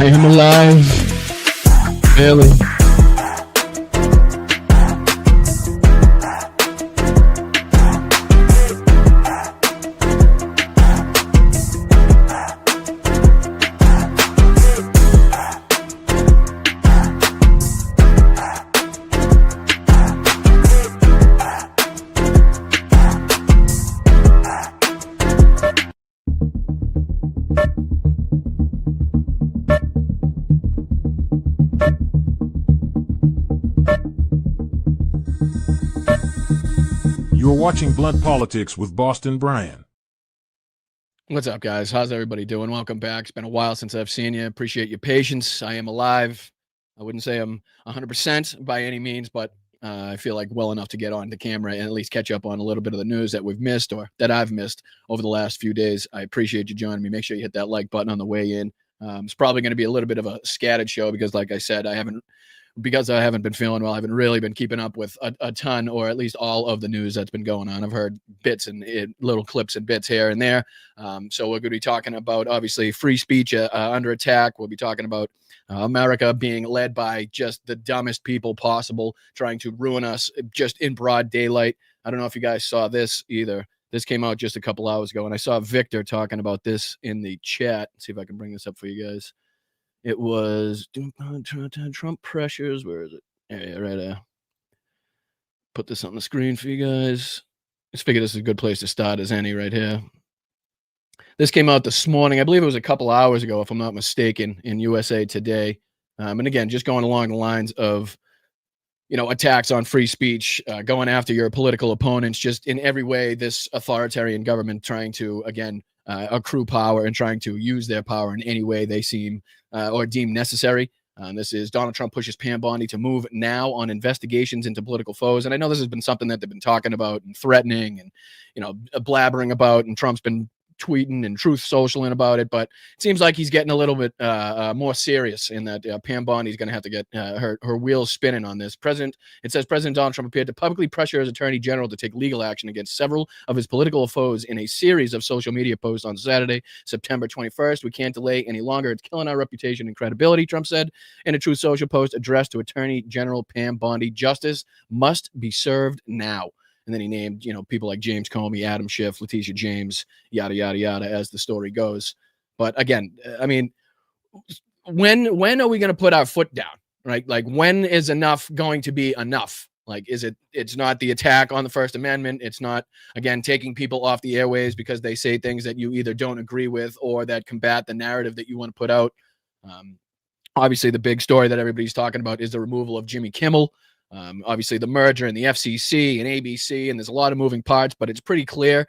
I am alive. Barely. You're watching Blunt Politics with Boston Brian. What's up, guys? How's everybody doing? Welcome back. It's been a while since I've seen you. Appreciate your patience. I am alive. I wouldn't say I'm 100% by any means, but I feel like well enough to get on the camera and at least catch up on a little bit of the news that we've missed or that I've missed over the last few days. I appreciate you joining me. Make sure you hit that like button on the way in. It's probably going to be a little bit of a scattered show because, like I said, I haven't been feeling well. I haven't really been keeping up with a ton, or at least all of the news that's been going on. I've heard bits and little clips and bits here and there. So we're going to be talking about, obviously, free speech under attack. We'll be talking about America being led by just the dumbest people possible, trying to ruin us just in broad daylight. I don't know if you guys saw this either. This came out just a couple hours ago, and I saw Victor talking about this in the chat. Let's see if I can bring this up for you guys. It was Trump pressures. Where is it? Yeah, right there. Put this on the screen for you guys. Just figure this is a good place to start as any right here. This came out this morning. I believe it was a couple hours ago, if I'm not mistaken, in USA Today. And again, just going along the lines of, attacks on free speech, going after your political opponents, just in every way, this authoritarian government trying to, again, accrue power and trying to use their power in any way they seem or deem necessary. This is Donald Trump pushes Pam Bondi to move now on investigations into political foes. And I know this has been something that they've been talking about and threatening and, blabbering about. And Trump's been tweeting and Truth Socialing about it. But it seems like he's getting a little bit more serious in that Pam Bondi's going to have to get her wheels spinning on this. It says President Donald Trump appeared to publicly pressure his attorney general to take legal action against several of his political foes in a series of social media posts on Saturday, September 21st. We can't delay any longer. It's killing our reputation and credibility, Trump said in a Truth Social post addressed to Attorney General Pam Bondi. Justice must be served now. And then he named, people like James Comey, Adam Schiff, Letitia James, yada, yada, yada, as the story goes. But again, I mean, when are we going to put our foot down, right? Like, when is enough going to be enough? Like, it's not the attack on the First Amendment. It's not, again, taking people off the airwaves because they say things that you either don't agree with or that combat the narrative that you want to put out. Obviously, the big story that everybody's talking about is the removal of Jimmy Kimmel. Obviously, the merger and the FCC and ABC, and there's a lot of moving parts, but it's pretty clear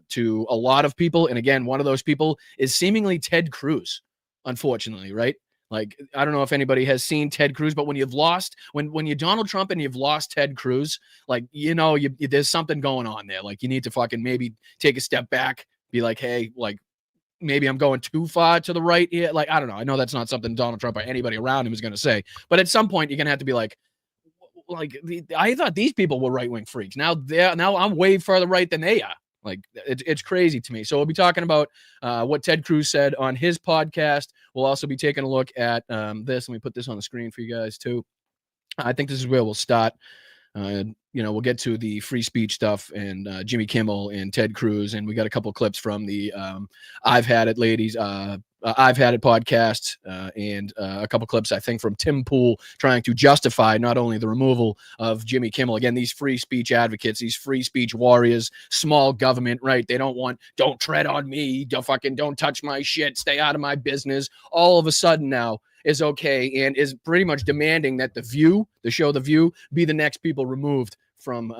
to a lot of people. And again, one of those people is seemingly Ted Cruz, unfortunately, right? Like, I don't know if anybody has seen Ted Cruz, but when you've lost, when you're Donald Trump and you've lost Ted Cruz, like, there's something going on there. Like, you need to fucking maybe take a step back, be like, hey, like, maybe I'm going too far to the right here. Like, I don't know. I know that's not something Donald Trump or anybody around him is going to say, but at some point you're going to have to be like, I thought these people were right-wing freaks. Now I'm way further right than they are. Like, it's crazy to me. So we'll be talking about what Ted Cruz said on his podcast. We'll also be taking a look at this. Let me put this on the screen for you guys too. I think this is where we'll start. We'll get to the free speech stuff and Jimmy Kimmel and Ted Cruz, and we got a couple clips from the I've Had It Ladies, I've Had It podcast, and a couple clips, I think, from Tim Pool trying to justify not only the removal of Jimmy Kimmel, again, these free speech advocates, these free speech warriors, small government, right? They don't tread on me, don't touch my shit, stay out of my business. All of a sudden now is okay and is pretty much demanding that the show The View, be the next people removed from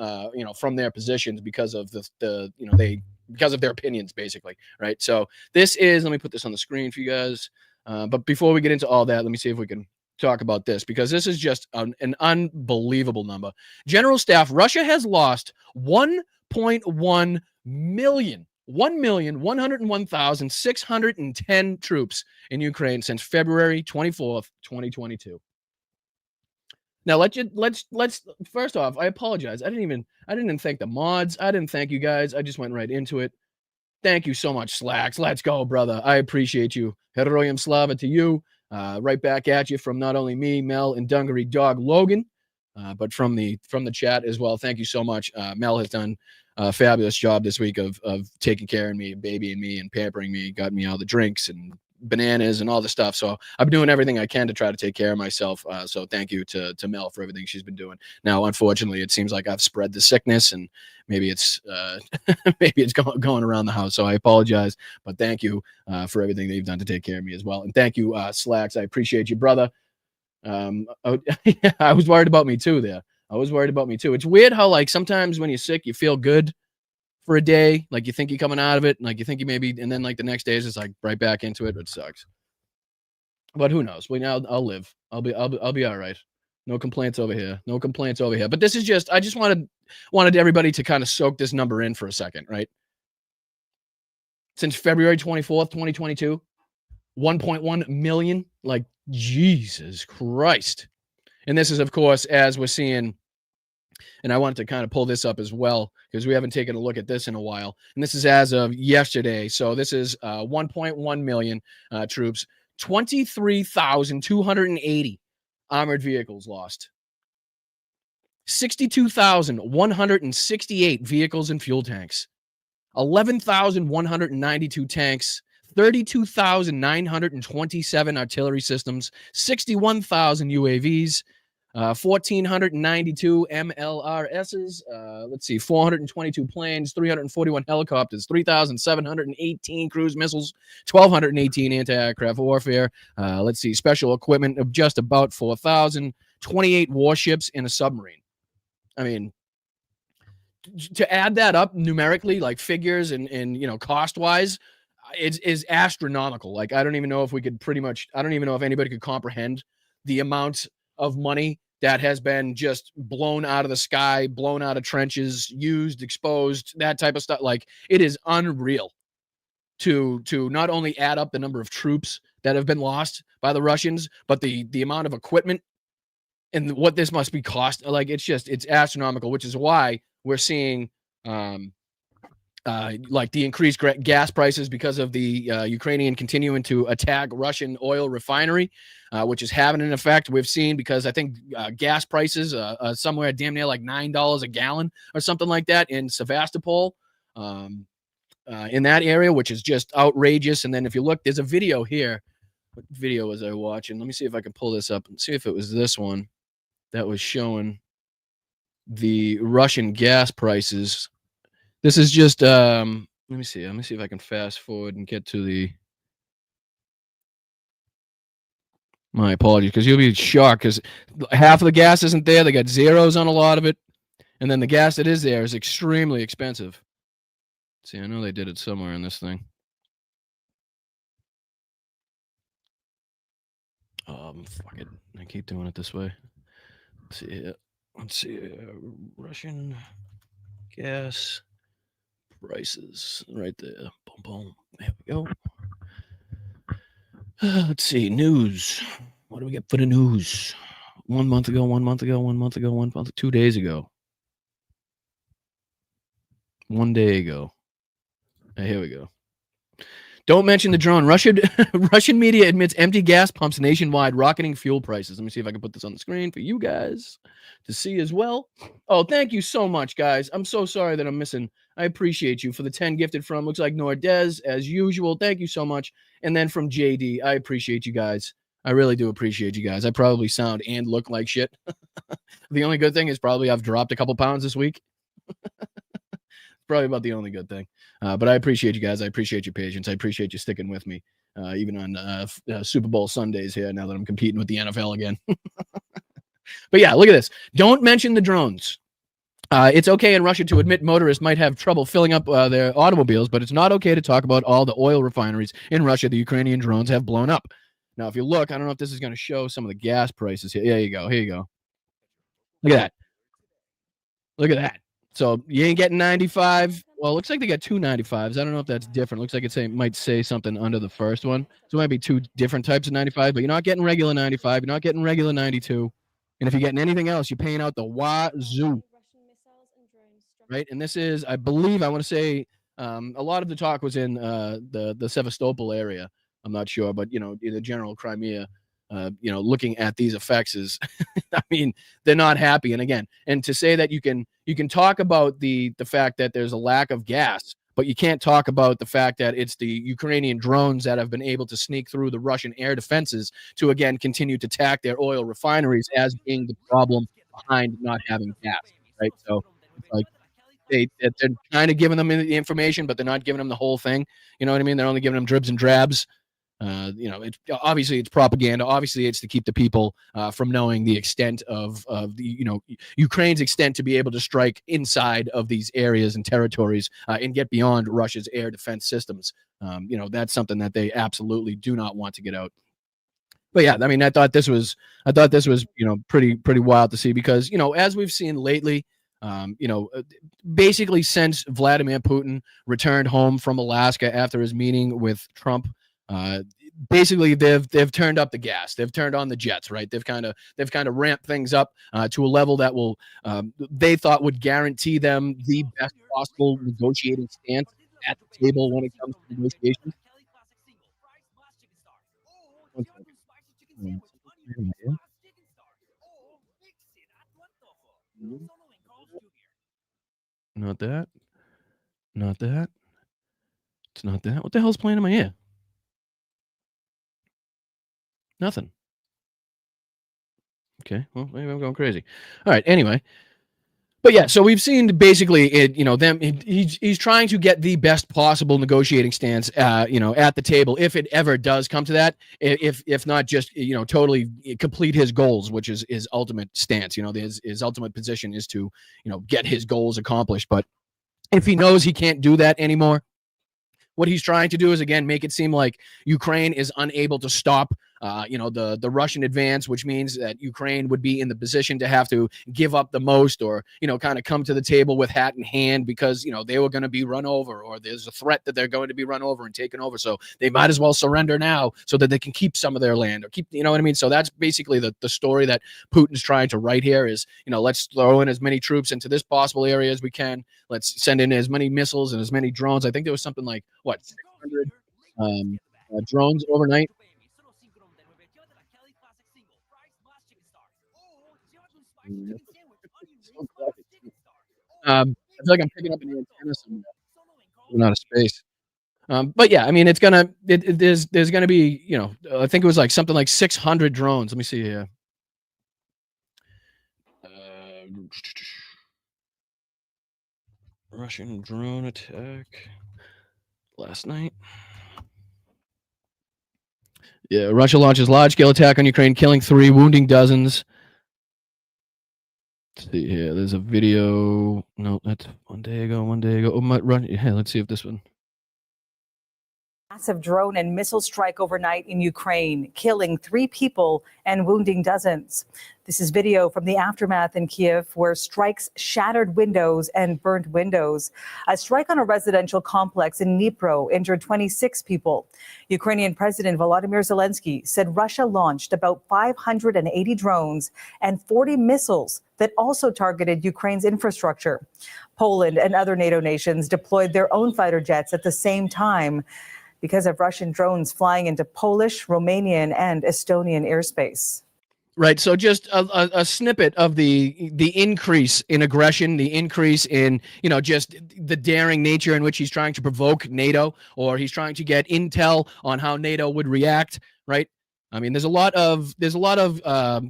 their positions because of because of their opinions, basically, right? So this is, let me put this on the screen for you guys. But before we get into all that, let me see if we can talk about this, because this is just an unbelievable number. General Staff, Russia has lost 1.1 million. 1,101,610 troops in Ukraine since February 24th, 2022. Now let's first off, I apologize. I didn't even thank the mods. I didn't thank you guys. I just went right into it. Thank you so much, Slacks. Let's go, brother. I appreciate you. Heroyam Slava to you. Right back at you from not only me, Mel, and Dungaree Dog Logan, but from the chat as well. Thank you so much. Mel has done a fabulous job this week of taking care of me, babying me, and pampering me. Got me all the drinks and bananas and all the stuff. So I've been doing everything I can to try to take care of myself. So thank you to Mel for everything she's been doing. Now, unfortunately, it seems like I've spread the sickness, and maybe it's maybe it's going around the house. So I apologize, but thank you for everything that you've done to take care of me as well. And thank you, Slacks. I appreciate you, brother. I was worried about me too there. I was worried about me too. It's weird how like sometimes when you're sick, you feel good for a day, like you think you're coming out of it, like you think you maybe, and then like the next day is just like right back into it. It sucks, but who knows? I'll live. I'll be all right. No complaints over here. No complaints over here. But this is just, I just wanted everybody to kind of soak this number in for a second, right? Since February 24th, 2022, 1.1 million. Like Jesus Christ. And this is, of course, as we're seeing. And I wanted to kind of pull this up as well because we haven't taken a look at this in a while. And this is as of yesterday. So this is 1.1 million troops, 23,280 armored vehicles lost, 62,168 vehicles and fuel tanks, 11,192 tanks, 32,927 artillery systems, 61,000 UAVs, 1,492 MLRSs, let's see, 422 planes, 341 helicopters, 3,718 cruise missiles, 1,218 anti-aircraft warfare, let's see, special equipment of just about 4,000, 28 warships, and a submarine. I mean, to add that up numerically, like figures and cost-wise, is astronomical. Like, I don't even know if we could I don't even know if anybody could comprehend the amount of money that has been just blown out of the sky, blown out of trenches, used, exposed, that type of stuff. Like, it is unreal to not only add up the number of troops that have been lost by the Russians, but the amount of equipment and what this must be cost. Like, it's astronomical, which is why we're seeing like the increased gas prices because of the Ukrainian continuing to attack Russian oil refinery, which is having an effect. We've seen, because I think gas prices somewhere damn near like $9 a gallon or something like that in Sevastopol, in that area, which is just outrageous. And then if you look, there's a video here. What video was I watching? Let me see if I can pull this up and see if it was this one that was showing the Russian gas prices. This is just, let me see if I can fast forward and get to my apologies, because you'll be shocked, because half of the gas isn't there. They got zeros on a lot of it. And then the gas that is there is extremely expensive. See, I know they did it somewhere in this thing. Fuck it. I keep doing it this way. Let's see. Russian gas prices right there. Boom, boom. There we go. Let's see. News. What do we get for the news? 1 month ago, 2 days ago. 1 day ago. Here we go. Don't mention the drone. Russian media admits empty gas pumps nationwide, rocketing fuel prices. Let me see if I can put this on the screen for you guys to see as well. Oh, thank you so much, guys. I'm so sorry that I'm missing. I appreciate you for the 10 gifted from, looks like Nordez, as usual. Thank you so much. And then from JD, I appreciate you guys. I really do appreciate you guys. I probably sound and look like shit. The only good thing is probably I've dropped a couple pounds this week. Probably about the only good thing. But I appreciate you guys. I appreciate your patience. I appreciate you sticking with me, even on Super Bowl Sundays here, now that I'm competing with the NFL again. But yeah, look at this. Don't mention the drones. It's okay in Russia to admit motorists might have trouble filling up their automobiles, but it's not okay to talk about all the oil refineries in Russia the Ukrainian drones have blown up. Now, if you look, I don't know if this is going to show some of the gas prices here. There you go. Here you go. Look at that. Look at that. So you ain't getting 95. Well, it looks like they got two 95s. I don't know if that's different. Looks like it might say something under the first one. So it might be two different types of 95, but you're not getting regular 95. You're not getting regular 92. And if you're getting anything else, you're paying out the wazoo. Right? And this is, I believe, I want to say, a lot of the talk was in the Sevastopol area. I'm not sure, but, in the general Crimea looking at these effects is, I mean, they're not happy. And again, and to say that you can talk about the fact that there's a lack of gas, but you can't talk about the fact that it's the Ukrainian drones that have been able to sneak through the Russian air defenses to again continue to attack their oil refineries as being the problem behind not having gas, right? So it's like they're kind of giving them the information, but they're not giving them the whole thing. You know what I mean? They're only giving them dribs and drabs. It's obviously it's propaganda. Obviously, it's to keep the people from knowing the extent of the Ukraine's extent to be able to strike inside of these areas and territories and get beyond Russia's air defense systems. That's something that they absolutely do not want to get out. But yeah, I mean, I thought this was pretty wild to see because as we've seen lately. Basically since Vladimir Putin returned home from Alaska after his meeting with Trump, basically they've turned up the gas. They've turned on the jets, right? They've kind of ramped things up to a level that will they thought would guarantee them the best possible negotiating stance at the table when it comes to negotiations. One second. Not that. Not that. It's not that. What the hell's playing in my ear? Nothing. Okay. Well, maybe I'm going crazy. All right. Anyway. But yeah, so we've seen basically he's trying to get the best possible negotiating stance, at the table if it ever does come to that. If not just totally complete his goals, which is his ultimate stance. His ultimate position is to get his goals accomplished. But if he knows he can't do that anymore, what he's trying to do is again make it seem like Ukraine is unable to stop the Russian advance, which means that Ukraine would be in the position to have to give up the most or kind of come to the table with hat in hand because they were going to be run over or there's a threat that they're going to be run over and taken over, so they might as well surrender now so that they can keep some of their land or keep, you know what I mean? So that's basically the story that Putin's trying to write here is let's throw in as many troops into this possible area as we can. Let's send in as many missiles and as many drones. I think there was something like 600 drones overnight. I feel like I'm picking up an antenna somewhere. Going out of space. But yeah, I mean, there's gonna be, I think it was like something like 600 drones. Let me see here. Russian drone attack last night. Yeah, Russia launches large-scale attack on Ukraine, killing 3, wounding dozens. Let's see here. There's a video. No, that's one day ago. Oh, my run. Yeah, let's see if this one. Massive drone and missile strike overnight in Ukraine, killing 3 people and wounding dozens. This is video from the aftermath in Kiev where strikes shattered windows and burnt windows. A strike on a residential complex in Dnipro injured 26 people. Ukrainian President Volodymyr Zelensky said Russia launched about 580 drones and 40 missiles that also targeted Ukraine's infrastructure. Poland and other NATO nations deployed their own fighter jets at the same time because of Russian drones flying into Polish, Romanian, and Estonian airspace. Right. So just a snippet of the increase in aggression, the increase in, just the daring nature in which he's trying to provoke NATO, or he's trying to get intel on how NATO would react. Right. I mean, there's a lot of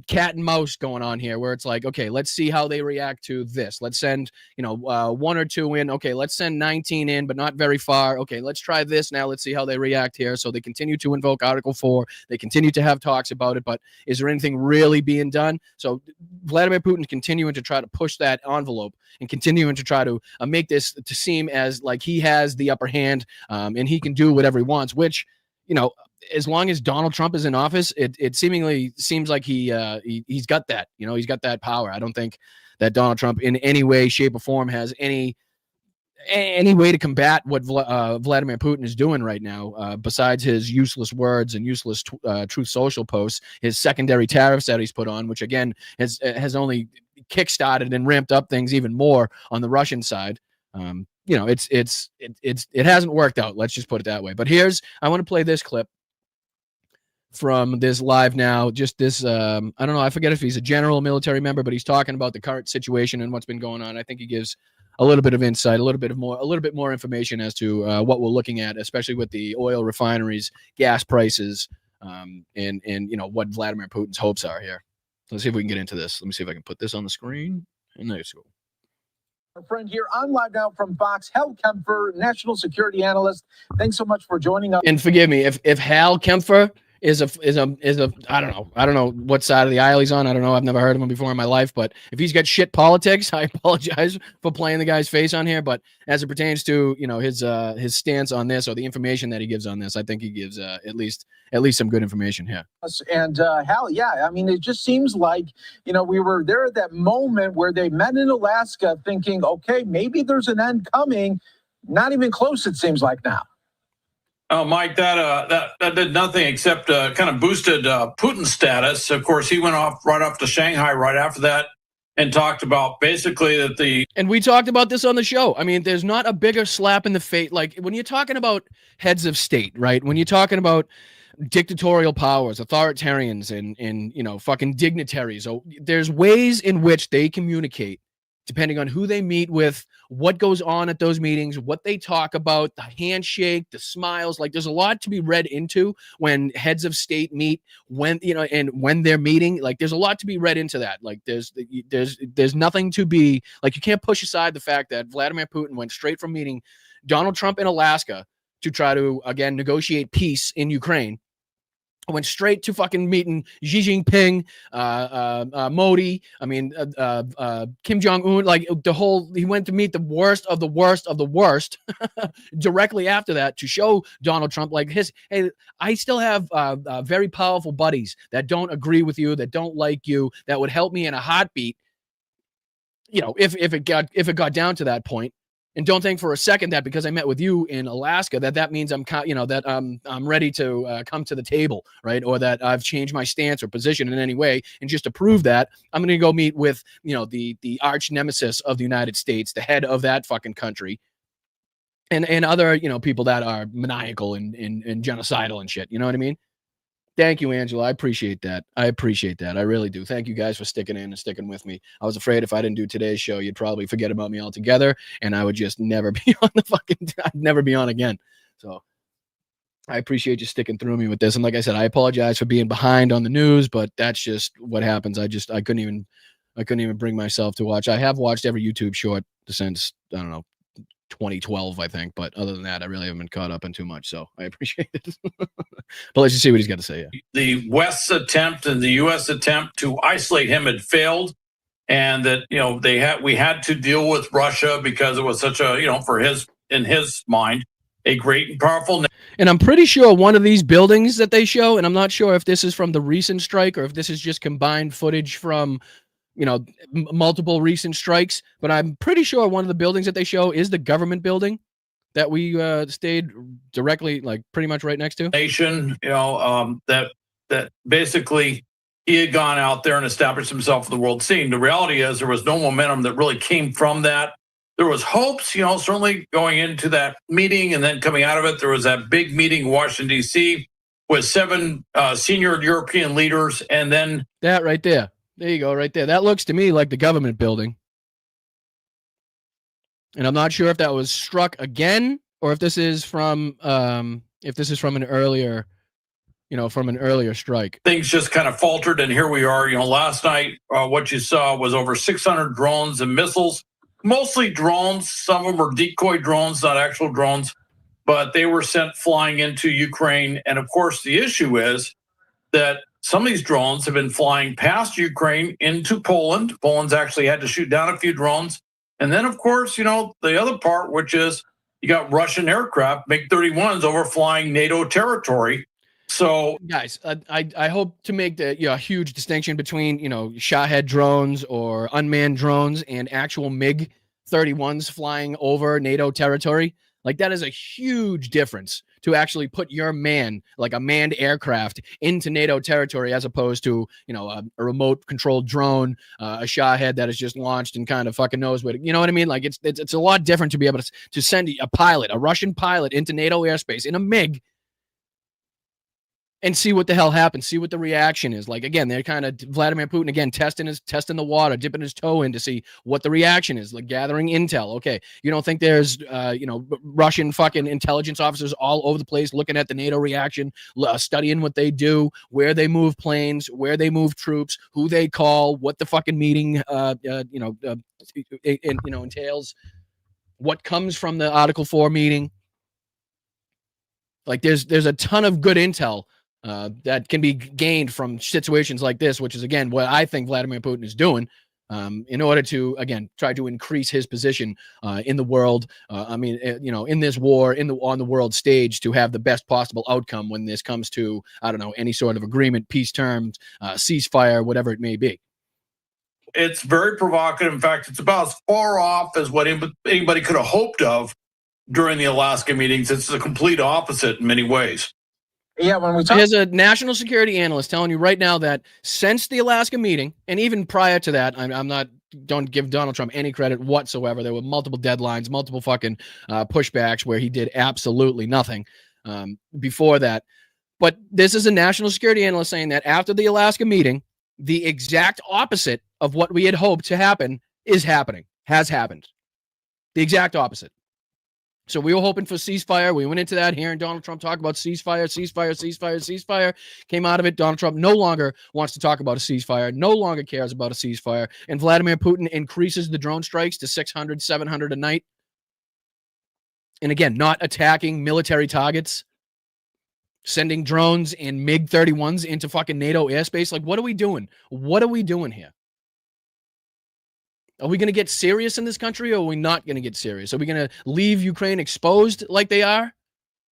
cat and mouse going on here where it's like, okay, let's see how they react to this. Let's send, 1 or 2 in. Okay, let's send 19 in, but not very far. Okay, let's try this now. Let's see how they react here. So they continue to invoke Article 4. They continue to have talks about it, but is there anything really being done? So Vladimir Putin continuing to try to push that envelope and continuing to try to make this to seem as like he has the upper hand and he can do whatever he wants, which, as long as Donald Trump is in office, it seemingly seems like he's got that, he's got that power. I don't think that Donald Trump in any way, shape, or form has any way to combat what Vladimir Putin is doing right now, besides his useless words and useless Truth Social posts, his secondary tariffs that he's put on, which again has only kickstarted and ramped up things even more on the Russian side. It hasn't worked out. Let's just put it that way. But I want to play this clip. from this live now. Just this, I don't know. I forget if he's a general military member, but he's talking about the current situation and what's been going on. I think he gives a little bit of insight, a little bit more information as to what we're looking at, especially with the oil refineries, gas prices, and what Vladimir Putin's hopes are here. So let's see if we can get into this. Let me see if I can put this on the screen. And there's go. Our friend here on live now from Fox, Hal Kempfer, national security analyst. Thanks so much for joining us. And forgive me if Hal Kempfer is a I don't know what side of the aisle he's on. I don't know. I've never heard of him before in my life. But if he's got shit politics, I apologize for playing the guy's face on here. But as it pertains to his stance on this or the information that he gives on this, I think he gives at least some good information here. And Hal, yeah, I mean, it just seems like we were there at that moment where they met in Alaska, thinking, okay, maybe there's an end coming. Not even close. It seems like now. Oh, Mike, that did nothing except kind of boosted Putin's status. Of course, he went right off to Shanghai right after that and talked about basically that and we talked about this on the show. I mean, there's not a bigger slap in the face. Like when you're talking about heads of state, right? When you're talking about dictatorial powers, authoritarians, and fucking dignitaries. So there's ways in which they communicate depending on who they meet with, what goes on at those meetings, what they talk about, the handshake, the smiles. Like there's a lot to be read into when heads of state meet, when they're meeting. Like there's a lot to be read into that. Like there's nothing to be like, you can't push aside the fact that Vladimir Putin went straight from meeting Donald Trump in Alaska to try to again negotiate peace in Ukraine. Went straight to fucking meeting Xi Jinping, Modi. I mean, Kim Jong-un. Like he went to meet the worst of the worst of the worst directly after that to show Donald Trump like hey, I still have very powerful buddies that don't agree with you, that don't like you, that would help me in a heartbeat. If it got down to that point. And don't think for a second that because I met with you in Alaska that means I'm ready to come to the table, right? Or that I've changed my stance or position in any way. And just to prove that, I'm going to go meet with the arch nemesis of the United States, the head of that fucking country, and other people that are maniacal and genocidal and shit. You know what I mean? Thank you, Angela. I appreciate that. I really do. Thank you guys for sticking in and sticking with me. I was afraid if I didn't do today's show, you'd probably forget about me altogether, and I would just never be on I'd never be on again. So I appreciate you sticking through me with this. And like I said, I apologize for being behind on the news, but that's just what happens. I couldn't even bring myself to watch. I have watched every YouTube short since, I don't know, 2012, I think. But other than that, I really haven't been caught up in too much. So I appreciate it. But let's just see what he's got to say. Yeah. The West's attempt and the U.S. attempt to isolate him had failed, and that we had to deal with Russia because it was such a in his mind a great and powerful. And I'm pretty sure one of these buildings that they show, and I'm not sure if this is from the recent strike or if this is just combined footage from multiple recent strikes, but I'm pretty sure one of the buildings that they show is the government building that we stayed directly, like pretty much right next to. Nation, that basically he had gone out there and established himself in the world scene. The reality is there was no momentum that really came from that. There was hopes, certainly going into that meeting, and then coming out of it, there was that big meeting in Washington, D.C. with 7 senior European leaders, and then that right there. There you go, right there. That looks to me like the government building. And I'm not sure if that was struck again or if this is from an earlier, from an earlier strike. Things just kind of faltered, and here we are. Last night, what you saw was over 600 drones and missiles, mostly drones. Some of them are decoy drones, not actual drones, but they were sent flying into Ukraine. And of course, the issue is that some of these drones have been flying past Ukraine into Poland. Poland's actually had to shoot down a few drones. And then, of course, the other part, which is you got Russian aircraft, MiG-31s, overflying NATO territory. So, guys, I hope to make a huge distinction between, Shahed drones or unmanned drones and actual MiG-31s flying over NATO territory. Like, that is a huge difference to actually put your like a manned aircraft into NATO territory as opposed to, a remote controlled drone, a Shahed that is just launched and kind of fucking knows what, you know what I mean? Like it's a lot different to be able to send a Russian pilot into NATO airspace in a MiG and see what the hell happens, see what the reaction is. Like, again, they're kind of Vladimir Putin, again, testing the water, dipping his toe in to see what the reaction is, like gathering intel. Okay, you don't think there's, Russian fucking intelligence officers all over the place looking at the NATO reaction, studying what they do, where they move planes, where they move troops, who they call, what the fucking meeting, entails, what comes from the Article 4 meeting. Like, there's a ton of good intel that can be gained from situations like this, which is, again, what I think Vladimir Putin is doing in order to, again, try to increase his position in the world. In this war, on the world stage, to have the best possible outcome when this comes to, I don't know, any sort of agreement, peace terms, ceasefire, whatever it may be. It's very provocative. In fact, it's about as far off as what anybody could have hoped of during the Alaska meetings. It's the complete opposite in many ways. Yeah, when we talk, there's a national security analyst telling you right now that since the Alaska meeting, and even prior to that, don't give Donald Trump any credit whatsoever. There were multiple deadlines, multiple fucking pushbacks where he did absolutely nothing before that. But this is a national security analyst saying that after the Alaska meeting, the exact opposite of what we had hoped to happen has happened. The exact opposite. So we were hoping for ceasefire. We went into that hearing Donald Trump talk about ceasefire. Came out of it. Donald Trump no longer wants to talk about a ceasefire, no longer cares about a ceasefire. And Vladimir Putin increases the drone strikes to 600, 700 a night. And again, not attacking military targets, sending drones and MiG-31s into fucking NATO airspace. Like, what are we doing? What are we doing here? Are we going to get serious in this country, or are we not going to get serious? Are we going to leave Ukraine exposed like they are?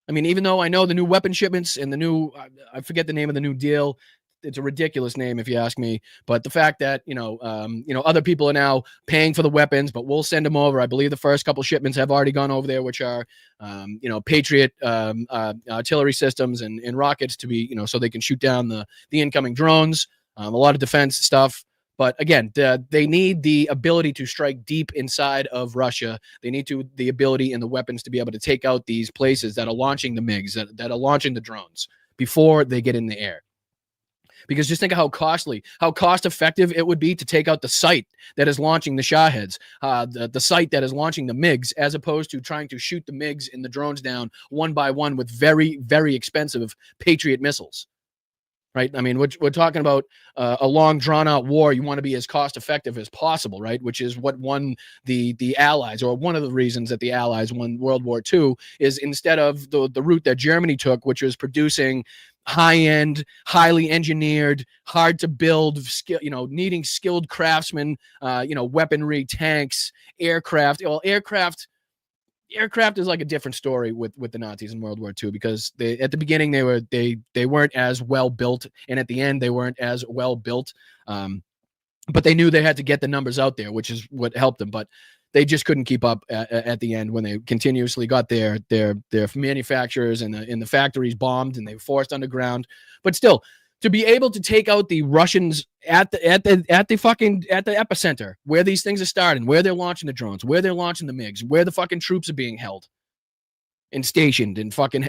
I mean, even though I know the new weapon shipments and the new, I forget the name of the new deal. It's a ridiculous name if you ask me. But the fact that, other people are now paying for the weapons, but we'll send them over. I believe the first couple shipments have already gone over there, which are, Patriot artillery systems and rockets to be, so they can shoot down the incoming drones, a lot of defense stuff. But again, they need the ability to strike deep inside of Russia. They need the ability and the weapons to be able to take out these places that are launching the MiGs, that are launching the drones before they get in the air. Because just think of how cost effective it would be to take out the site that is launching the Shaheds, the site that is launching the MiGs, as opposed to trying to shoot the MiGs and the drones down one by one with very, very expensive Patriot missiles. Right. I mean, we're talking about a long, drawn out war. You want to be as cost effective as possible. Right. Which is what won the Allies, or one of the reasons that the Allies won World War II, is instead of the route that Germany took, which was producing high end, highly engineered, hard to build, needing skilled craftsmen, weaponry, tanks, aircraft. Well, aircraft is like a different story with the Nazis in World War II, because at the beginning they weren't as well built, and at the end they weren't as well built. But they knew they had to get the numbers out there, which is what helped them. But they just couldn't keep up at the end when they continuously got their manufacturers and the factories bombed and they were forced underground. But still, to be able to take out the Russians at the epicenter where these things are starting, where they're launching the drones, where they're launching the MiGs, where the fucking troops are being held and stationed, and fucking,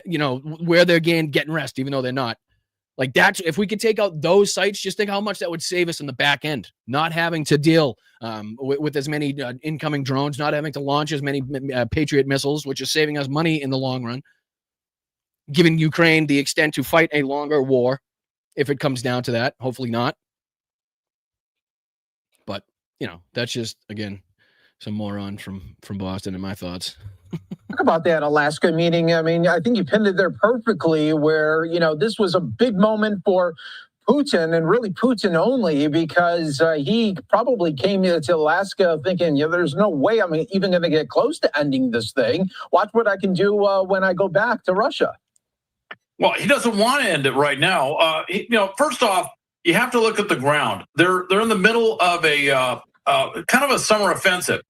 where they're getting rest, even though they're not. Like, that's, if we could take out those sites, just think how much that would save us in the back end, not having to deal with as many incoming drones, not having to launch as many Patriot missiles, which is saving us money in the long run, giving Ukraine the extent to fight a longer war. If it comes down to that, hopefully not. But, that's just, again, some moron from Boston and my thoughts. Talk about that Alaska meeting. I mean, I think you pinned it there perfectly, where, this was a big moment for Putin, and really Putin only, because he probably came to Alaska thinking, there's no way I'm even going to get close to ending this thing. Watch what I can do when I go back to Russia. Well, he doesn't want to end it right now. First off, you have to look at the ground. They're in the middle of a kind of a summer offensive.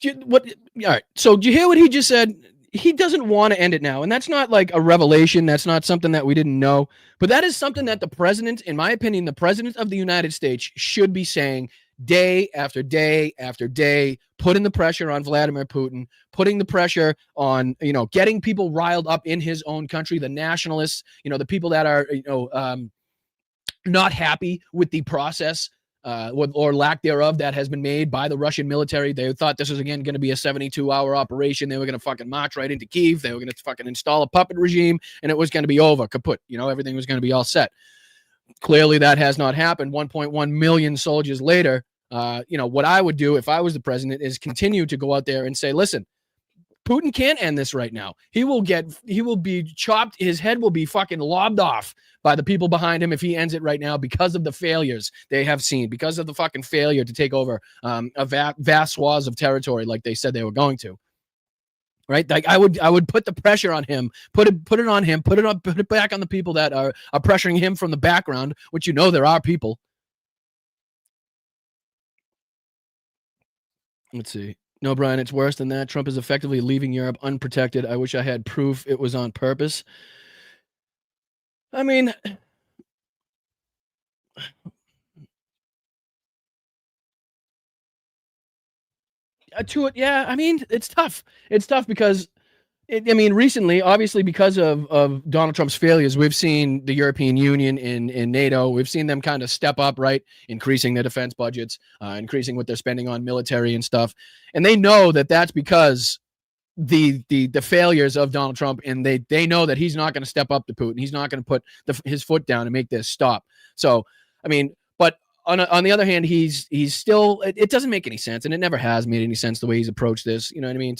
All right. So do you hear what he just said? He doesn't want to end it now. And that's not like a revelation. That's not something that we didn't know. But that is something that the president, in my opinion, the president of the United States should be saying day after day after day, putting the pressure on Vladimir Putin, putting the pressure on, getting people riled up in his own country, the nationalists, the people that are, not happy with the process or lack thereof that has been made by the Russian military. They thought this was, again, going to be a 72-hour operation. They were going to fucking march right into Kyiv. They were going to fucking install a puppet regime, and it was going to be over, kaput. Everything was going to be all set. Clearly, that has not happened. 1.1 million soldiers later, what I would do if I was the president is continue to go out there and say, listen, Putin can't end this right now. He will be chopped. His head will be fucking lobbed off by the people behind him if he ends it right now, because of the failures they have seen, because of the fucking failure to take over a vast swaths of territory like they said they were going to. Right? Like I would put the pressure on him, put it on him, put it back on the people that are pressuring him from the background, which there are people. Let's see. No, Brian, it's worse than that. Trump is effectively leaving Europe unprotected. I wish I had proof it was on purpose. I mean, yeah, I mean, it's tough. It's tough because, recently, obviously, because of Donald Trump's failures, we've seen the European Union in NATO. We've seen them kind of step up, right? Increasing their defense budgets, increasing what they're spending on military and stuff. And they know that that's because the failures of Donald Trump, and they know that he's not going to step up to Putin. He's not going to put his foot down and make this stop. So, but on the other hand, he's still, it doesn't make any sense, and it never has made any sense the way he's approached this. You know what I mean?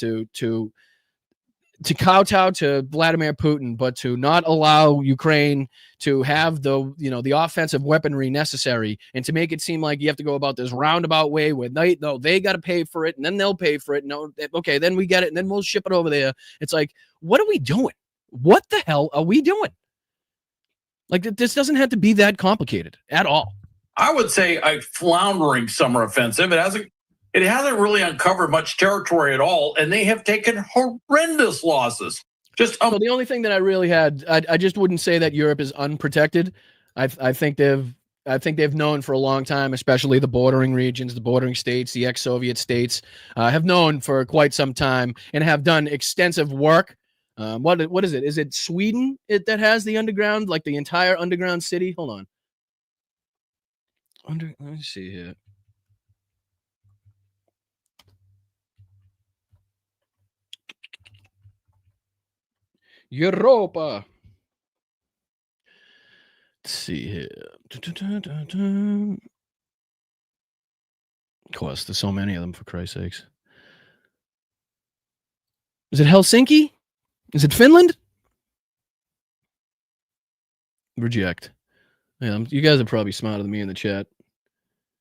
To kowtow to Vladimir Putin, but to not allow Ukraine to have the offensive weaponry necessary, and to make it seem like you have to go about this roundabout way where they got to pay for it, and then they'll pay for it. No, okay, then we get it, and then we'll ship it over there. It's like, what are we doing? What the hell are we doing? Like, this doesn't have to be that complicated at all. I would say a floundering summer offensive. It hasn't really uncovered much territory at all, and they have taken horrendous losses. So the only thing that I really had, I just wouldn't say that Europe is unprotected. I think they've known for a long time, especially the bordering regions, the bordering states, the ex-Soviet states, have known for quite some time and have done extensive work. What is it? Is it Sweden that has the underground, like the entire underground city? Hold on. Let me see here. Europa. Let's see here. Of course, there's so many of them, for Christ's sakes. Is it Helsinki? Is it Finland? Reject. Yeah, you guys are probably smarter than me in the chat.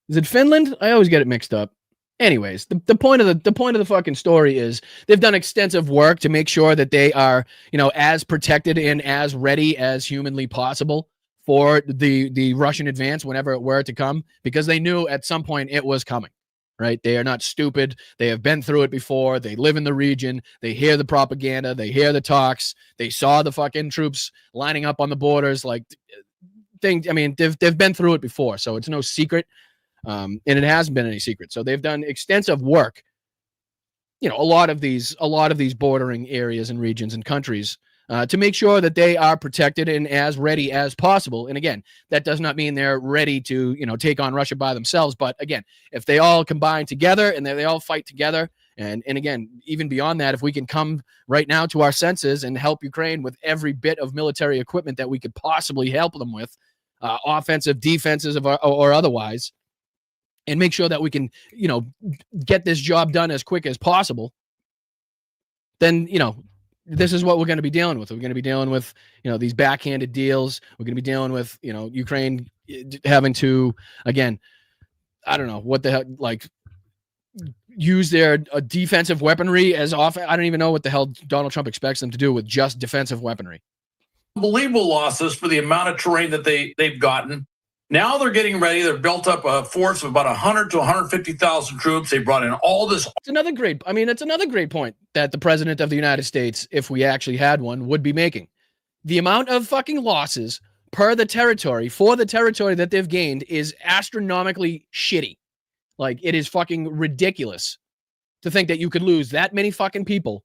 Is it Finland? I always get it mixed up. Anyways, the point of the fucking story is they've done extensive work to make sure that they are, as protected and as ready as humanly possible for the Russian advance whenever it were to come, because they knew at some point it was coming, right? They are not stupid. They have been through it before. They live in the region. They hear the propaganda. They hear the talks. They saw the fucking troops lining up on the borders, like things. They've been through it before, so it's no secret. And it hasn't been any secret. So they've done extensive work, a lot of these bordering areas and regions and countries, to make sure that they are protected and as ready as possible. And again, that does not mean they're ready to, take on Russia by themselves. But again, if they all combine together and they all fight together, and again, even beyond that, if we can come right now to our senses and help Ukraine with every bit of military equipment that we could possibly help them with, offensive, defensive, or otherwise, and make sure that we can, get this job done as quick as possible, then, this is what we're going to be dealing with. We're going to be dealing with, these backhanded deals. We're going to be dealing with, Ukraine having to, again, I don't know what the hell, like, use their defensive weaponry as often. I don't even know what the hell Donald Trump expects them to do with just defensive weaponry. Unbelievable losses for the amount of terrain that they've gotten. Now they're getting ready. They've built up a force of about 100 to 150,000 troops. They brought in all this. It's another great point that the president of the United States, if we actually had one, would be making. The amount of fucking losses per the territory for the territory that they've gained is astronomically shitty. Like, it is fucking ridiculous to think that you could lose that many fucking people,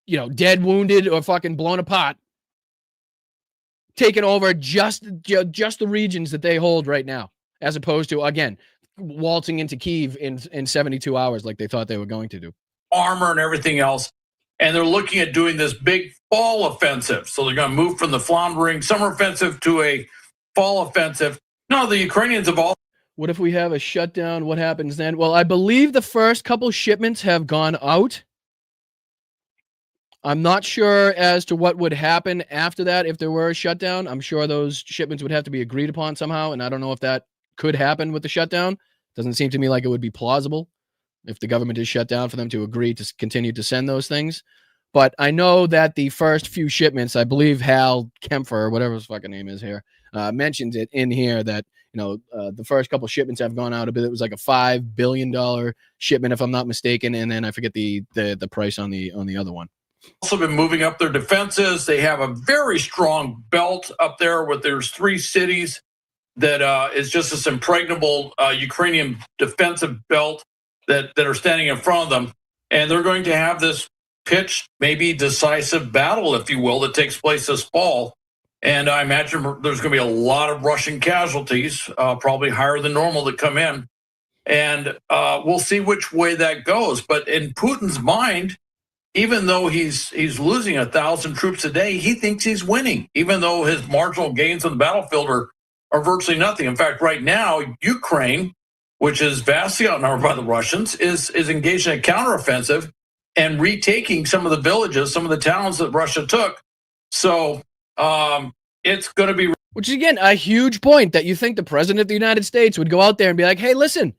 you know, dead, wounded, or fucking blown apart, taking over just the regions that they hold right now, as opposed to, again, waltzing into Kyiv in 72 hours like they thought they were going to do. Armor and everything else. And they're looking at doing this big fall offensive. So they're going to move from the floundering summer offensive to a fall offensive. No, the Ukrainians have all. What if we have a shutdown? What happens then? Well, I believe the first couple shipments have gone out. I'm not sure as to what would happen after that if there were a shutdown. I'm sure those shipments would have to be agreed upon somehow, and I don't know if that could happen with the shutdown. Doesn't seem to me like it would be plausible if the government is shut down for them to agree to continue to send those things. But I know that the first few shipments, I believe Hal Kempfer, or whatever his fucking name is here, mentions it in here that, you know, the first couple shipments have gone out a bit. It was like a $5 billion shipment, if I'm not mistaken. And then I forget the price on the other one. Also been moving up their defenses. They have a very strong belt up there with there's 3 cities that is just this impregnable Ukrainian defensive belt that are standing in front of them. And they're going to have this pitched, maybe decisive battle, if you will, that takes place this fall. And I imagine there's going to be a lot of Russian casualties, probably higher than normal, that come in. And we'll see which way that goes. But in Putin's mind, even though he's losing 1,000 troops a day, he thinks he's winning, even though his marginal gains on the battlefield are virtually nothing. In fact, right now, Ukraine, which is vastly outnumbered by the Russians, is engaged in a counteroffensive and retaking some of the villages, some of the towns that Russia took. So it's going to be... Which is, again, a huge point, that you think the president of the United States would go out there and be like, hey, listen,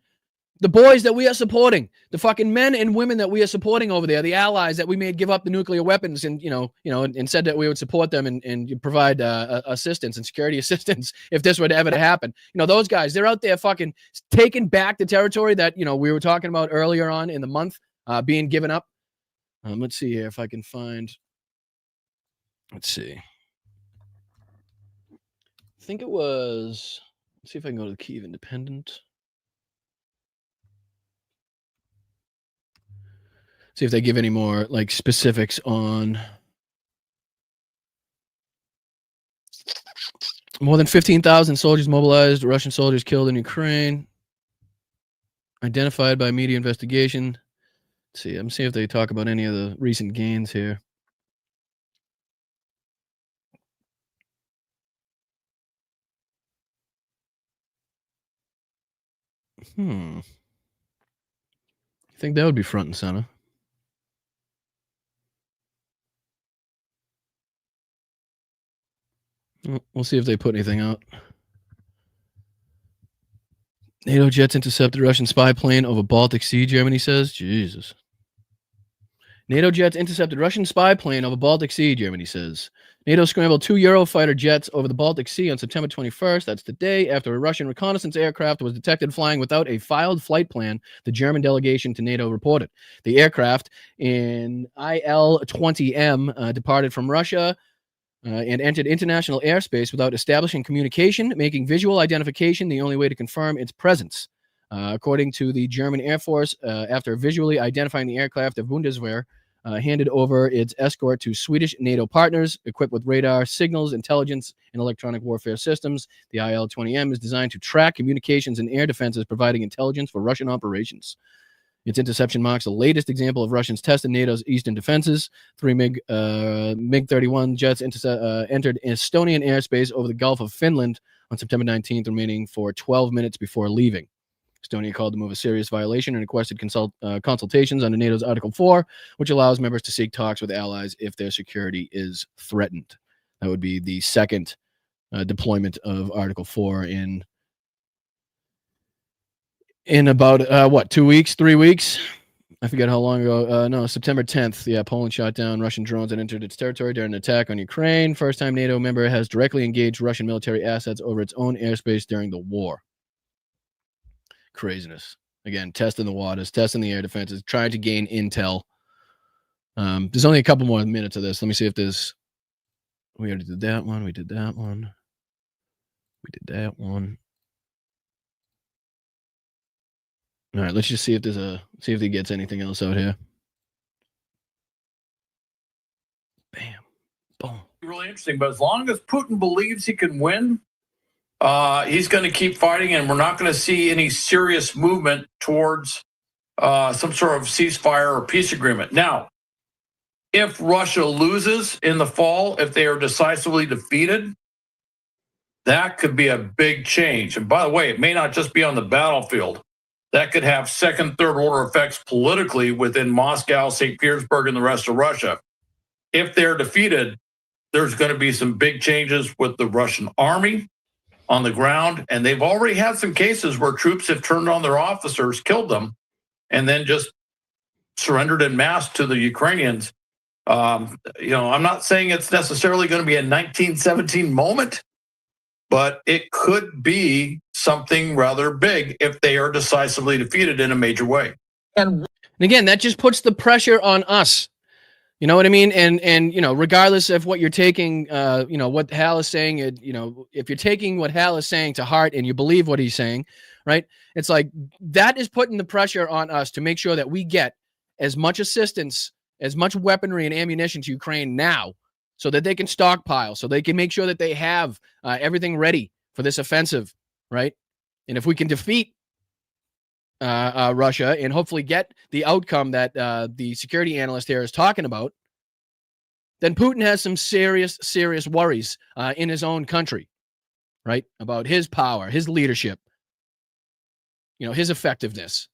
the boys that we are supporting, the fucking men and women that we are supporting over there, the allies that we made give up the nuclear weapons and, and said that we would support them and provide assistance and security assistance if this were to ever to happen. You know, those guys, they're out there fucking taking back the territory that, we were talking about earlier on in the month being given up. Let's see here if I can find, let's see. I think it was, let's see if I can go to the Kyiv Independent. See if they give any more like specifics on more than 15,000 soldiers mobilized, Russian soldiers killed in Ukraine, identified by media investigation. Let's see, I'm seeing if they talk about any of the recent gains here. I think that would be front and center. We'll see if they put anything out. NATO jets intercepted Russian spy plane over Baltic Sea, Germany says. Jesus. NATO jets intercepted Russian spy plane over Baltic Sea, Germany says. NATO scrambled 2 Eurofighter jets over the Baltic Sea on September 21st. That's the day after a Russian reconnaissance aircraft was detected flying without a filed flight plan, the German delegation to NATO reported. The aircraft in IL-20M departed from Russia and entered international airspace without establishing communication, making visual identification the only way to confirm its presence. According to the German Air Force, after visually identifying the aircraft, the Bundeswehr handed over its escort to Swedish NATO partners equipped with radar, signals, intelligence, and electronic warfare systems. The IL-20M is designed to track communications and air defenses, providing intelligence for Russian operations. Its interception marks the latest example of Russians testing NATO's eastern defenses. 3 MiG-31 jets entered Estonian airspace over the Gulf of Finland on September 19th, remaining for 12 minutes before leaving. Estonia called the move a serious violation and requested consultations under NATO's Article 4, which allows members to seek talks with allies if their security is threatened. That would be the second deployment of Article 4 in about, 2 weeks, 3 weeks? I forget how long ago. No, September 10th. Yeah, Poland shot down Russian drones that entered its territory during an attack on Ukraine. First time NATO member has directly engaged Russian military assets over its own airspace during the war. Craziness. Again, testing the waters, testing the air defenses, trying to gain intel. There's only a couple more minutes of this. Let me see if there's... We already did that one. We did that one. We did that one. All right, let's just see if see if he gets anything else out here. Bam. Boom. Really interesting, but as long as Putin believes he can win, he's going to keep fighting, and we're not going to see any serious movement towards some sort of ceasefire or peace agreement. Now, if Russia loses in the fall, if they are decisively defeated, that could be a big change. And by the way, it may not just be on the battlefield. That could have second, third order effects politically within Moscow, St. Petersburg, and the rest of Russia. If they're defeated, there's going to be some big changes with the Russian army on the ground. And they've already had some cases where troops have turned on their officers, killed them, and then just surrendered en masse to the Ukrainians. I'm not saying it's necessarily going to be a 1917 moment, but it could be something rather big if they are decisively defeated in a major way. And again, that just puts the pressure on us. You know what I mean? And regardless of what you're taking, what Hal is saying, if you're taking what Hal is saying to heart and you believe what he's saying, right? It's like that is putting the pressure on us to make sure that we get as much assistance, as much weaponry and ammunition to Ukraine now, so that they can stockpile, so they can make sure that they have everything ready for this offensive, right? And if we can defeat Russia and hopefully get the outcome that the security analyst here is talking about, then Putin has some serious worries in his own country, right? About his power, his leadership, his effectiveness.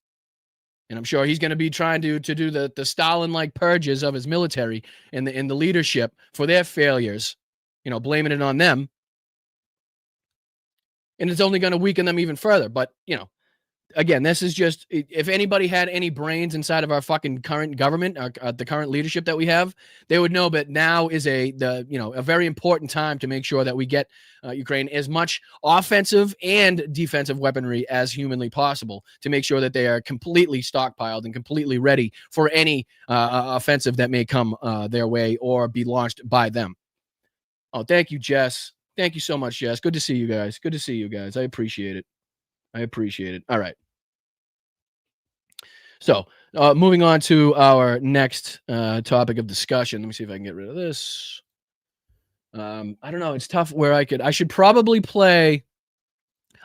And I'm sure he's going to be trying to do the Stalin-like purges of his military and the leadership for their failures, blaming it on them. And it's only going to weaken them even further. But, again, this is just, if anybody had any brains inside of our fucking current government, the current leadership that we have, they would know that now is a very important time to make sure that we get Ukraine as much offensive and defensive weaponry as humanly possible to make sure that they are completely stockpiled and completely ready for any offensive that may come their way or be launched by them. Oh, thank you, Jess. Thank you so much, Jess. Good to see you guys. Good to see you guys. I appreciate it. All right. So moving on to our next topic of discussion. Let me see if I can get rid of this. I don't know. It's tough where I should probably play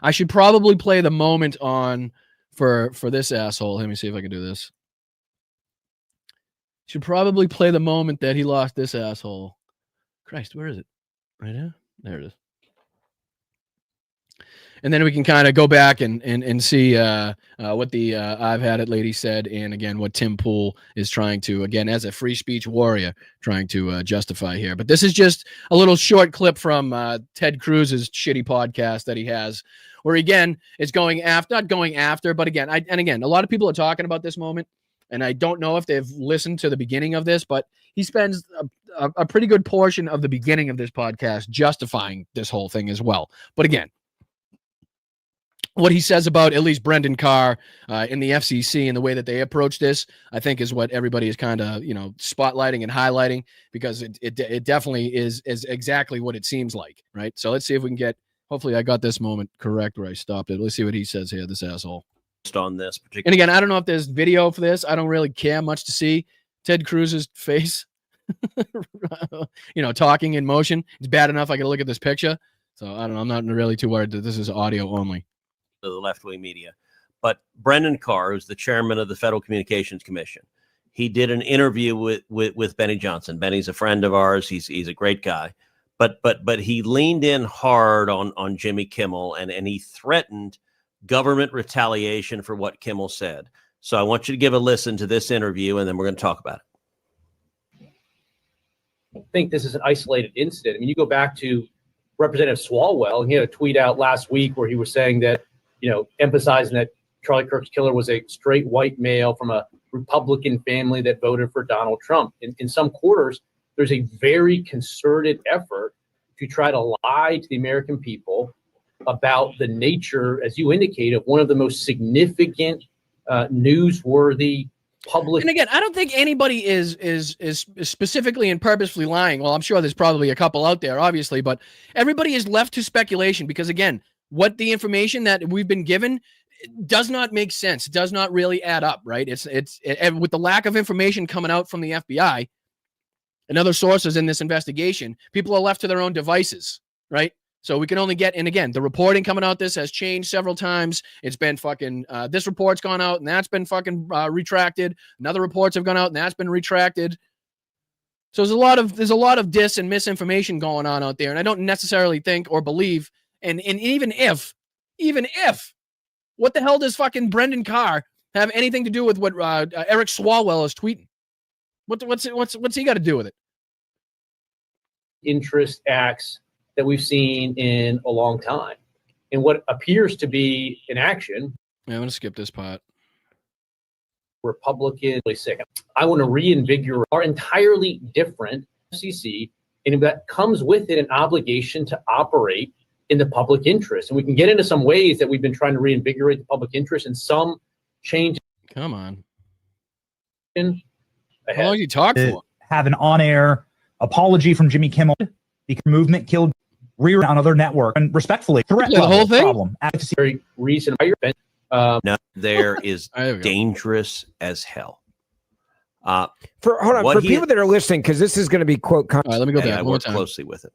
the moment on for this asshole. Let me see if I can do this. Should probably play the moment that he lost this asshole. Christ, where is it? Right here? There it is. And then we can kind of go back and see what the I've Had It lady said, and again what Tim Pool is trying to, again as a free speech warrior, trying to justify here. But this is just a little short clip from Ted Cruz's shitty podcast that he has, where again it's not going after, but again a lot of people are talking about this moment, and I don't know if they've listened to the beginning of this, but he spends a pretty good portion of the beginning of this podcast justifying this whole thing as well. But again, what he says about at least Brendan Carr in the FCC and the way that they approach this, I think is what everybody is kind of, spotlighting and highlighting, because it definitely is exactly what it seems like, right? So let's see if we can get, hopefully I got this moment correct where I stopped it. Let's see what he says here, this asshole. On this particular, and again, I don't know if there's video for this. I don't really care much to see Ted Cruz's face, talking in motion. It's bad enough I can look at this picture. So I don't know. I'm not really too worried that this is audio only. The left-wing media. But Brendan Carr, who's the chairman of the Federal Communications Commission, he did an interview with Benny Johnson. Benny's a friend of ours. He's a great guy. But he leaned in hard on Jimmy Kimmel, and he threatened government retaliation for what Kimmel said. So I want you to give a listen to this interview, and then we're going to talk about it. I think this is an isolated incident. I mean, you go back to Representative Swalwell, and he had a tweet out last week where he was saying that, emphasizing that Charlie Kirk's killer was a straight white male from a Republican family that voted for Donald Trump. In some quarters, there's a very concerted effort to try to lie to the American people about the nature, as you indicate, of one of the most significant, newsworthy public. And again, I don't think anybody is specifically and purposefully lying. Well, I'm sure there's probably a couple out there, obviously, but everybody is left to speculation because, again, what the information that we've been given does not make sense. It does not really add up, right? And with the lack of information coming out from the FBI and other sources in this investigation, people are left to their own devices, right? So we can only get, and again, the reporting coming out this has changed several times. It's been fucking, this report's gone out and that's been fucking retracted. Another reports have gone out and that's been retracted. So there's a lot of dis and misinformation going on out there. And I don't necessarily think or believe, and even if, what the hell does fucking Brendan Carr have anything to do with what Eric Swalwell is tweeting? What's he got to do with it? Interest acts that we've seen in a long time, and what appears to be an action. Yeah, I'm gonna skip this part. Republican, sick. I want to reinvigorate our entirely different FCC, and that comes with it an obligation to operate in the public interest. And we can get into some ways that we've been trying to reinvigorate the public interest and some change. Come on. Ahead. How long you talk for? Have an on-air apology from Jimmy Kimmel because movement killed rear on other network, and respectfully, threat the whole thing. Problem. Very reason why you're no, there is dangerous as hell. For people that are listening, because this is going to be quote. All right, let me go back. I work closely with it,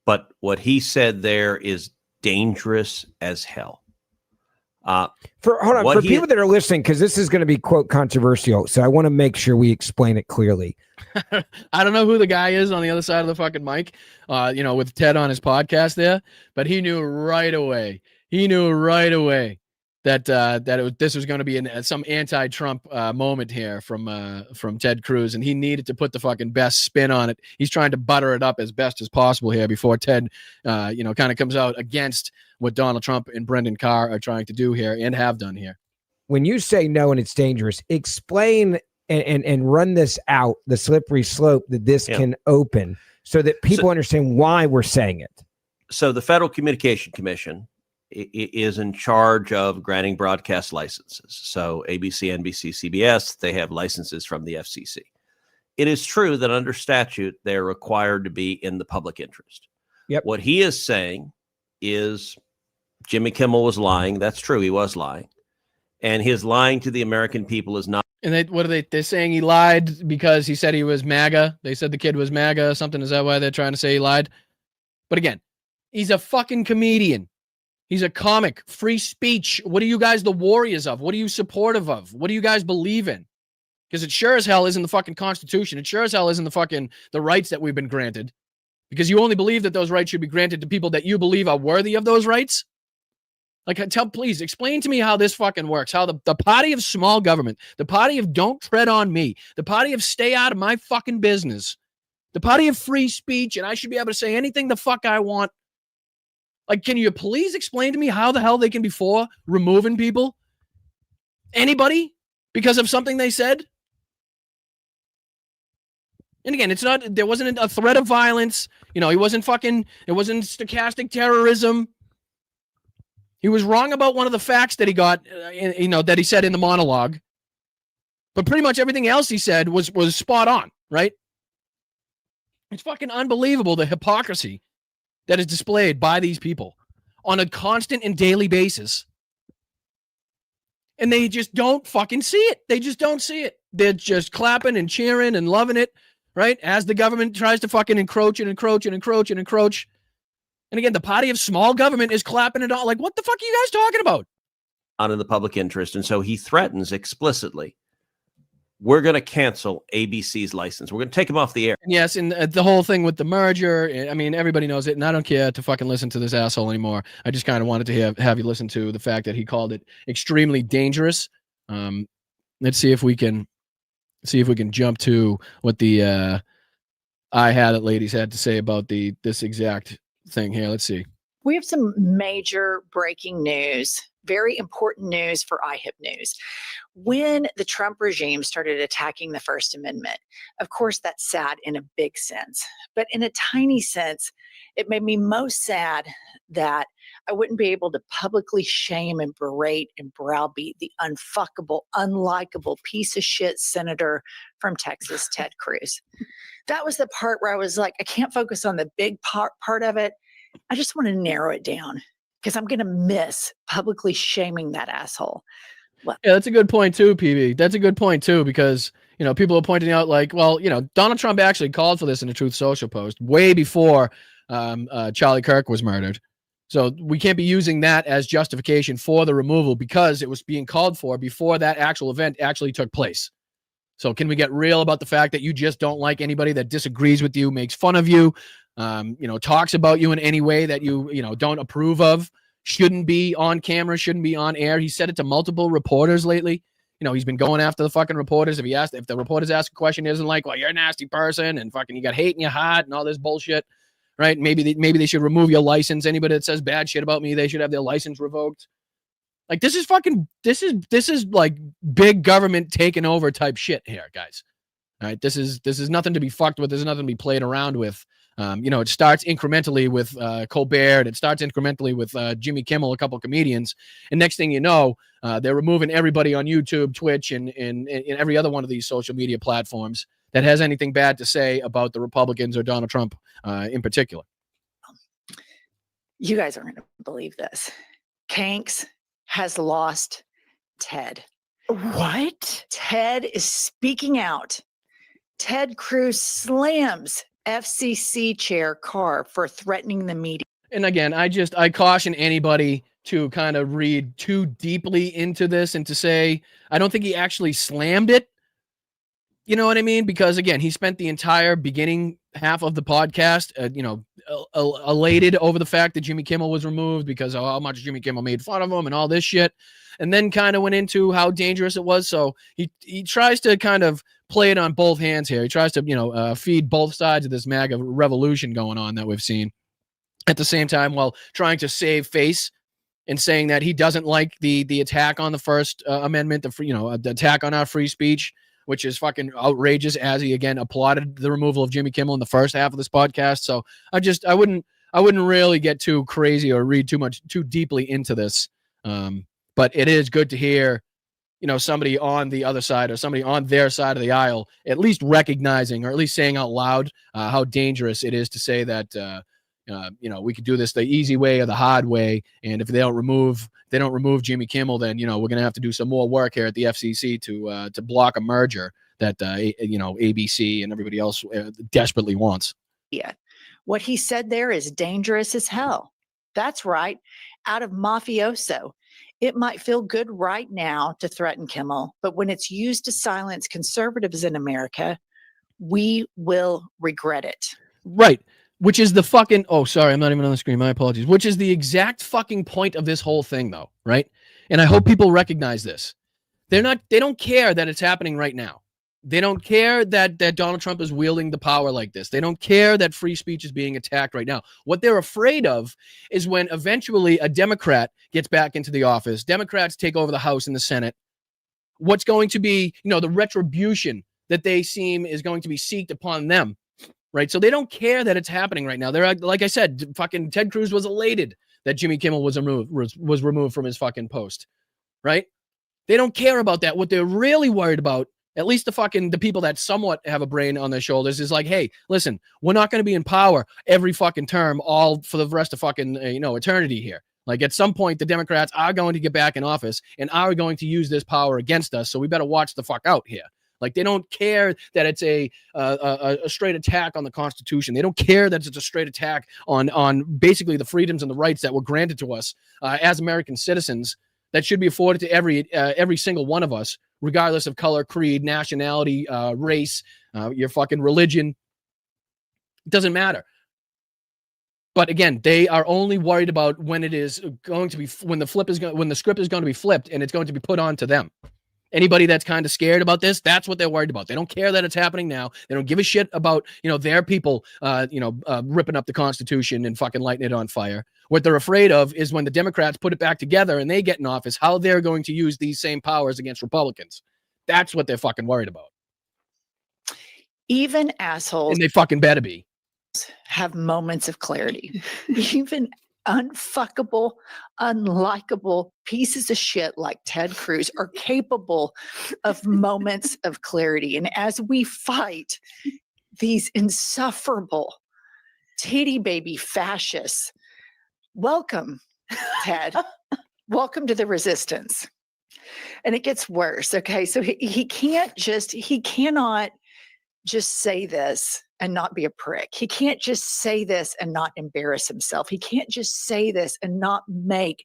but what he said there is dangerous as hell. For people that are listening, because this is going to be quote controversial, so I want to make sure we explain it clearly. I don't know who the guy is on the other side of the fucking mic, with Ted on his podcast there, but he knew right away. That this was going to be some anti-Trump moment here from Ted Cruz, and he needed to put the fucking best spin on it. He's trying to butter it up as best as possible here before Ted, kind of comes out against what Donald Trump and Brendan Carr are trying to do here and have done here. When you say no and it's dangerous, explain and run this out, the slippery slope that this can open, so that people understand why we're saying it. So the Federal Communication Commission is in charge of granting broadcast licenses. So ABC, NBC, CBS, they have licenses from the FCC. It is true that under statute, they're required to be in the public interest. Yep. What he is saying is Jimmy Kimmel was lying. That's true. He was lying. And his lying to the American people is not. And they're saying he lied because he said he was MAGA. They said the kid was MAGA or something. Is that why they're trying to say he lied? But again, he's a fucking comedian. He's a comic. Free speech. What are you guys the warriors of? What are you supportive of? What do you guys believe in? Because it sure as hell isn't the fucking Constitution. It sure as hell isn't the rights that we've been granted. Because you only believe that those rights should be granted to people that you believe are worthy of those rights. Please explain to me how this fucking works. How the party of small government, the party of don't tread on me, the party of stay out of my fucking business, the party of free speech, and I should be able to say anything the fuck I want. Can you please explain to me how the hell they can be for removing people? Anybody? Because of something they said? And again, there wasn't a it wasn't stochastic terrorism. He was wrong about one of the facts that he got, that he said in the monologue. But pretty much everything else he said was spot on, right? It's fucking unbelievable, the hypocrisy that is displayed by these people on a constant and daily basis. And they just don't fucking see it. They just don't see it. They're just clapping and cheering and loving it, right? As the government tries to fucking encroach. And again, the party of small government is clapping it all. What the fuck are you guys talking about? Not in the public interest. And so he threatens explicitly, we're going to cancel ABC's license. We're going to take them off the air. Yes, and the whole thing with the merger, I mean, everybody knows it, and I don't care to fucking listen to this asshole anymore. I just kind of wanted to have you listen to the fact that he called it extremely dangerous. Let's see if we can jump to what the I Had It ladies had to say about this exact thing here. Let's see. We have some major breaking news, very important news for iHip News. When the Trump regime started attacking the First Amendment, of course, that's sad in a big sense. But in a tiny sense, it made me most sad that I wouldn't be able to publicly shame and berate and browbeat the unfuckable, unlikable piece of shit senator from Texas, Ted Cruz. That was the part where I was like, I can't focus on the big part of it. I just want to narrow it down. because I'm going to miss publicly shaming that asshole. Yeah, that's a good point too, PB. That's a good point too, because people are pointing out like, well, Donald Trump actually called for this in a Truth Social post way before Charlie Kirk was murdered. So we can't be using that as justification for the removal because it was being called for before that actual event actually took place. So can we get real about the fact that you just don't like anybody that disagrees with you, makes fun of you, talks about you in any way that you don't approve of? Shouldn't be on camera, shouldn't be on air. He said it to multiple reporters lately. He's been going after the fucking reporters. If the reporters ask a question, he isn't like, well, you're a nasty person and fucking you got hate in your heart and all this bullshit, right? Maybe they should remove your license. Anybody that says bad shit about me, they should have their license revoked. Like this is like big government taking over type shit here, guys. All right, this is nothing to be fucked with. There's nothing to be played around with. It starts incrementally with Colbert. It starts incrementally with Jimmy Kimmel, a couple of comedians. And next thing you know, they're removing everybody on YouTube, Twitch, and every other one of these social media platforms that has anything bad to say about the Republicans or Donald Trump in particular. You guys aren't going to believe this. Kanks has lost Ted. What? Ted is speaking out. Ted Cruz slams FCC chair Carr for threatening the media. And again, I caution anybody to kind of read too deeply into this and to say, I don't think he actually slammed it. You know what I mean? Because again, he spent the entire beginning half of the podcast, elated over the fact that Jimmy Kimmel was removed because of how much Jimmy Kimmel made fun of him and all this shit. And then kind of went into how dangerous it was. So he tries to kind of play it on both hands here. He tries to, feed both sides of this MAGA revolution going on that we've seen at the same time while trying to save face and saying that he doesn't like the attack on the First Amendment, the attack on our free speech, which is fucking outrageous, as he again applauded the removal of Jimmy Kimmel in the first half of this podcast. So I wouldn't really get too crazy or read too deeply into this. But it is good to hear, somebody on the other side or somebody on their side of the aisle at least recognizing or at least saying out loud how dangerous it is to say that we could do this the easy way or the hard way, and if they don't remove Jimmy Kimmel, then we're gonna have to do some more work here at the FCC to block a merger that ABC and everybody else desperately wants. Yeah, what he said there is dangerous as hell. That's right, out of mafioso. It might feel good right now to threaten Kimmel, but when it's used to silence conservatives in America, we will regret it. Right. Which is the fucking, oh, sorry, I'm not even on the screen. My apologies. Which is the exact fucking point of this whole thing, though, right? And I hope people recognize this. They don't care that it's happening right now. They don't care that Donald Trump is wielding the power like this. They don't care that free speech is being attacked right now. What they're afraid of is when eventually a Democrat gets back into the office, Democrats take over the House and the Senate, what's going to be, the retribution that they seem is going to be seeked upon them. Right. So they don't care that it's happening right now. They're like I said, fucking Ted Cruz was elated that Jimmy Kimmel was removed from his fucking post. Right. They don't care about that. What they're really worried about, at least the people that somewhat have a brain on their shoulders, is like, hey, listen, we're not going to be in power every fucking term, all for the rest of fucking, eternity here. Like at some point, the Democrats are going to get back in office and are going to use this power against us. So we better watch the fuck out here. Like they don't care that it's a straight attack on the Constitution. They don't care that it's a straight attack on basically the freedoms and the rights that were granted to us as American citizens that should be afforded to every single one of us, regardless of color, creed, nationality, race, your fucking religion. It doesn't matter. But again, they are only worried about when it is going to be when the script is going to be flipped and it's going to be put on to them. Anybody that's kind of scared about this, that's what they're worried about. They don't care that it's happening now. They don't give a shit about, their people, ripping up the Constitution and fucking lighting it on fire. What they're afraid of is when the Democrats put it back together and they get in office, how they're going to use these same powers against Republicans. That's what they're fucking worried about. Even assholes. And they fucking better be. Have moments of clarity. Even unfuckable, unlikable pieces of shit like Ted Cruz are capable of moments of clarity. And as we fight these insufferable titty baby fascists, welcome Ted. Welcome to the resistance. And it gets worse. Okay. So he cannot just say this and not be a prick. He can't just say this and not embarrass himself. He can't just say this and not make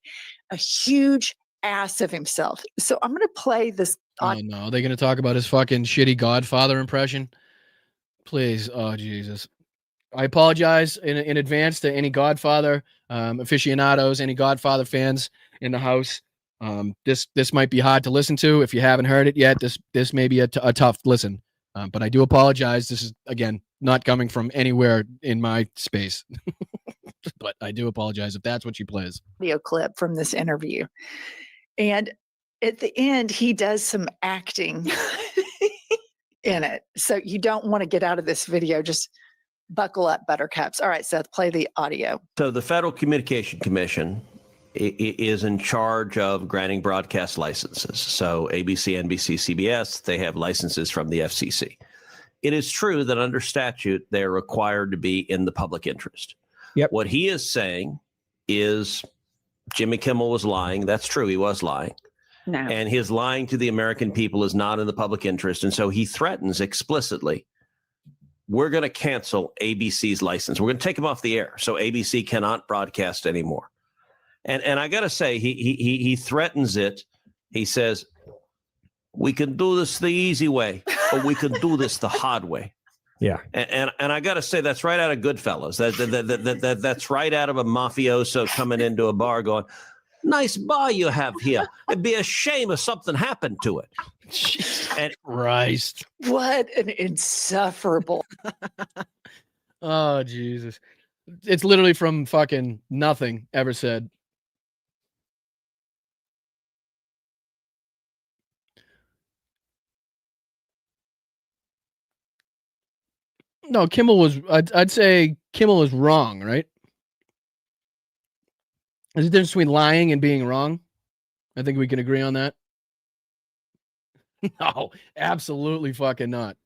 a huge ass of himself. So I'm going to play this. Oh no, are they going to talk about his fucking shitty Godfather impression? Please. Oh, Jesus. I apologize in advance to any Godfather aficionados, any Godfather fans in the house. This might be hard to listen to if you haven't heard it yet. This may be a tough listen, but I do apologize. This is, again, not coming from anywhere in my space, but I do apologize if that's what she plays. Video clip from this interview, and at the end he does some acting in it. So you don't want to get out of this video. Just buckle up, buttercups. All right, Seth, play the audio. So the Federal Communication Commission is in charge of granting broadcast licenses. So ABC, NBC, CBS, they have licenses from the FCC. It is true that under statute, they're required to be in the public interest. Yep. What he is saying is Jimmy Kimmel was lying. That's true. He was lying. No. And his lying to the American people is not in the public interest. And so he threatens explicitly, we're going to cancel ABC's license. We're going to take him off the air. So ABC cannot broadcast anymore. And I got to say, he threatens it. He says, we can do this the easy way, or we can do this the hard way. Yeah. And I got to say, that's right out of Goodfellas. That's right out of a mafioso coming into a bar going, nice bar you have here. It'd be a shame if something happened to it. And Christ. What an insufferable. Oh, Jesus. It's literally from fucking nothing ever said. No, Kimmel was, I'd say Kimmel is wrong, right? There's a difference between lying and being wrong. I think we can agree on that. No, absolutely fucking not.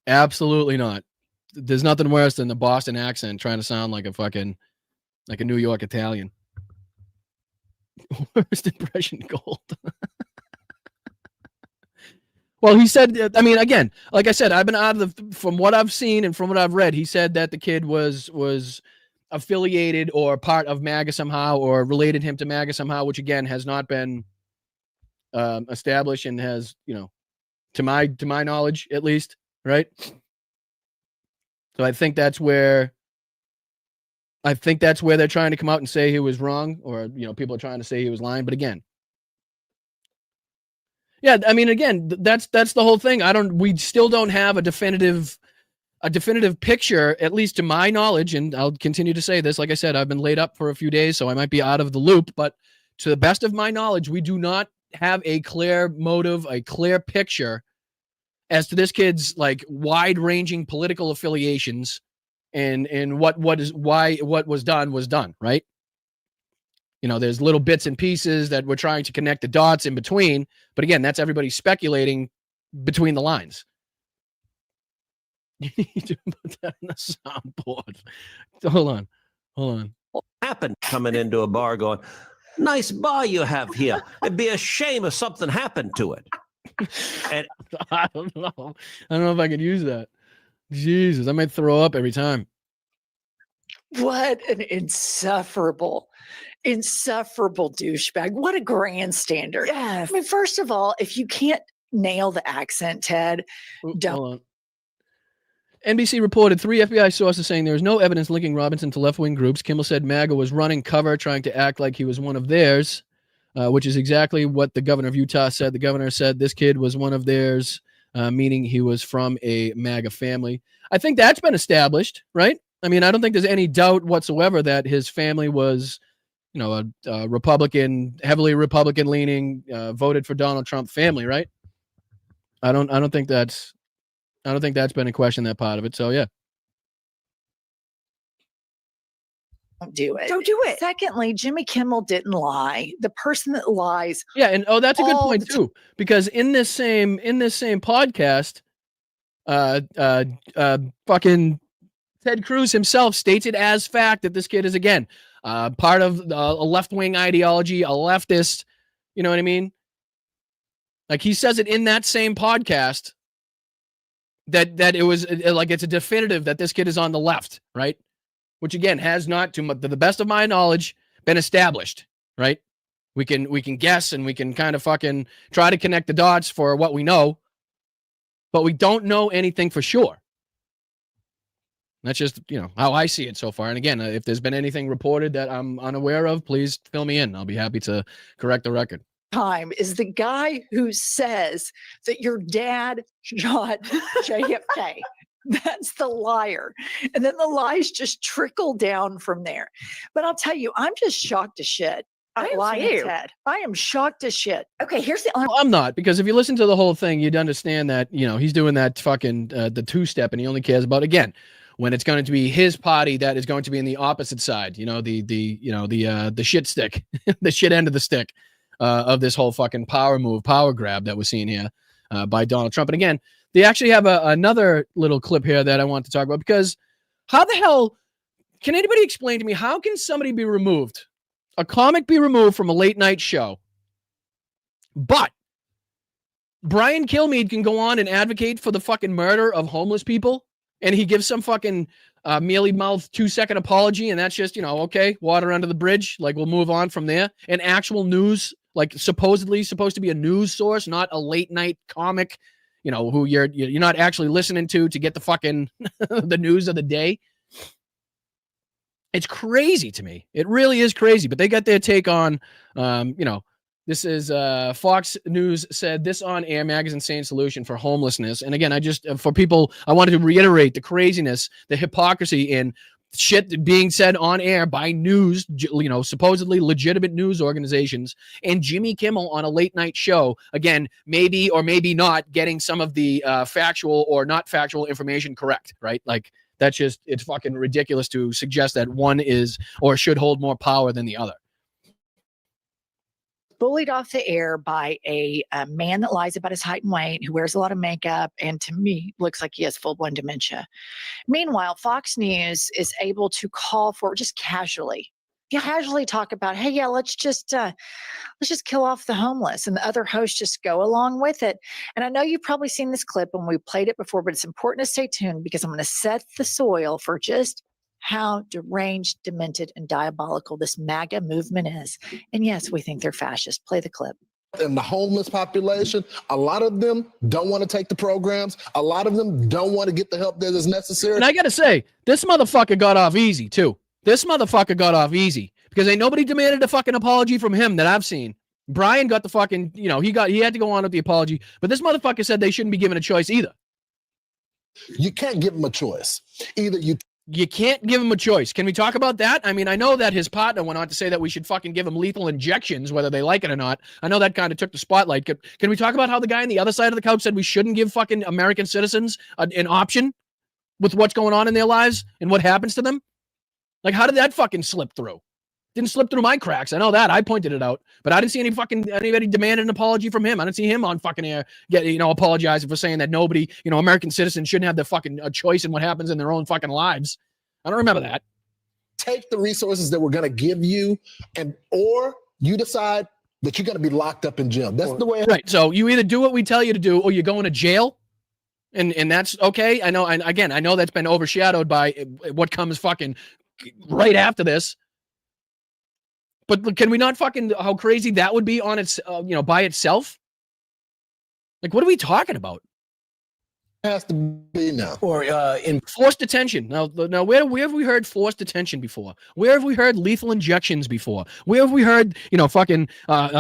Absolutely not. There's nothing worse than the Boston accent trying to sound like a New York Italian. Worst impression gold. Well, he said, I mean, again, like I said, I've been out of from what I've seen and from what I've read, he said that the kid was affiliated or part of MAGA somehow, or related him to MAGA somehow, which again has not been established and has, to my knowledge at least, right? So I think that's where they're trying to come out and say he was wrong, or people are trying to say he was lying. But again, yeah, I mean, again, that's the whole thing. We still don't have a definitive picture, at least to my knowledge, and I'll continue to say this. Like I said, I've been laid up for a few days, so I might be out of the loop, but to the best of my knowledge, we do not have a clear motive, a clear picture as to this kid's wide-ranging political affiliations and what was done, right? There's little bits and pieces that we're trying to connect the dots in between, but again, that's everybody speculating between the lines. You need to put that on the soundboard. Hold on. Happened coming into a bar going, nice bar you have here. It'd be a shame if something happened to it. And I don't know if I could use that. Jesus, I might throw up every time. What an insufferable douchebag. What a grandstander. Yes. I mean, first of all, if you can't nail the accent, Ted, don't. Hold on. NBC reported 3 FBI sources saying there is no evidence linking Robinson to left-wing groups. Kimmel said MAGA was running cover, trying to act like he was one of theirs, which is exactly what the governor of Utah said. The governor said this kid was one of theirs, meaning he was from a MAGA family. I think that's been established, right? I mean, I don't think there's any doubt whatsoever that his family was, a Republican, heavily Republican-leaning, voted for Donald Trump family, right? I don't think that's been a question, that part of it. So yeah. Don't do it. Don't do it. Secondly, Jimmy Kimmel didn't lie. The person that lies. Yeah, and that's a good point too, because in this same podcast, fucking Ted Cruz himself states it as fact that this kid is, again, part of a left-wing ideology, a leftist. You know what I mean? Like he says it in that same podcast that it was like it's a definitive that this kid is on the left, right? Which again has not, to the best of my knowledge, been established, right? We can guess and we can kind of fucking try to connect the dots for what we know, but we don't know anything for sure. That's just, how I see it so far. And again, if there's been anything reported that I'm unaware of, please fill me in. I'll be happy to correct the record. Time is the guy who says that your dad shot JFK. That's the liar. And then the lies just trickle down from there. But I'll tell you, I'm just shocked to shit. I am lying, too. Ted. I am shocked to shit. Okay, here's the only. Well, I'm not, because if you listen to the whole thing, you'd understand that, he's doing that fucking the two-step, and he only cares about, again, when it's going to be his party that is going to be in the opposite side, the shit stick, the shit end of the stick of this whole fucking power grab that we're seeing here by Donald Trump. And again, they actually have another little clip here that I want to talk about, because how the hell can anybody explain to me, how can somebody be removed, a comic be removed from a late night show, but Brian Kilmeade can go on and advocate for the fucking murder of homeless people, and he gives some fucking mealy-mouthed 2-second apology, and that's just, okay, water under the bridge, like we'll move on from there. And actual news, like supposedly supposed to be a news source, not a late-night comic, who you're not actually listening to get the fucking the news of the day. It's crazy to me. It really is crazy. But they got their take on, this is Fox News said this on air magazine insane solution for homelessness. And again, for people, I wanted to reiterate the craziness, the hypocrisy in shit being said on air by news, supposedly legitimate news organizations, and Jimmy Kimmel on a late night show. Again, maybe or maybe not getting some of the factual or not factual information correct, right? Like, that's just, it's fucking ridiculous to suggest that one is or should hold more power than the other. Bullied off the air by a man that lies about his height and weight, who wears a lot of makeup, and to me looks like he has full-blown dementia. Meanwhile, Fox News is able to call for, just casually talk about, hey, yeah, let's just kill off the homeless, and the other hosts just go along with it. And I know you've probably seen this clip and we played it before, but it's important to stay tuned, because I'm going to set the soil for just how deranged, demented, and diabolical this MAGA movement is. And yes, we think they're fascist. Play the clip. And the homeless population, a lot of them don't want to take the programs. A lot of them don't want to get the help that is necessary. And I got to say, this motherfucker got off easy, too. This motherfucker got off easy, because ain't nobody demanded a fucking apology from him that I've seen. Brian got the fucking, he had to go on with the apology, but this motherfucker said they shouldn't be given a choice either. You can't give them a choice. Either you can't give him a choice. Can we talk about that? I mean, I know that his partner went on to say that we should fucking give him lethal injections, whether they like it or not. I know that kind of took the spotlight. Can we talk about how the guy on the other side of the couch said we shouldn't give fucking American citizens an option with what's going on in their lives and what happens to them? Like, how did that fucking slip through? Didn't slip through my cracks. I know that. I pointed it out. But I didn't see anybody demanded an apology from him. I didn't see him on fucking air apologizing for saying that nobody, American citizens shouldn't have the fucking a choice in what happens in their own fucking lives. I don't remember that. Take the resources that we're going to give you, or you decide that you're going to be locked up in jail. That's the way. Right. So you either do what we tell you to do, or you're going to jail. And that's okay. I know. And again, I know that's been overshadowed by what comes fucking right after this. But can we not fucking, how crazy that would be on its, by itself? Like, what are we talking about? Has to be now. Or in forced detention. Now, where have we heard forced detention before? Where have we heard lethal injections before? Where have we heard, fucking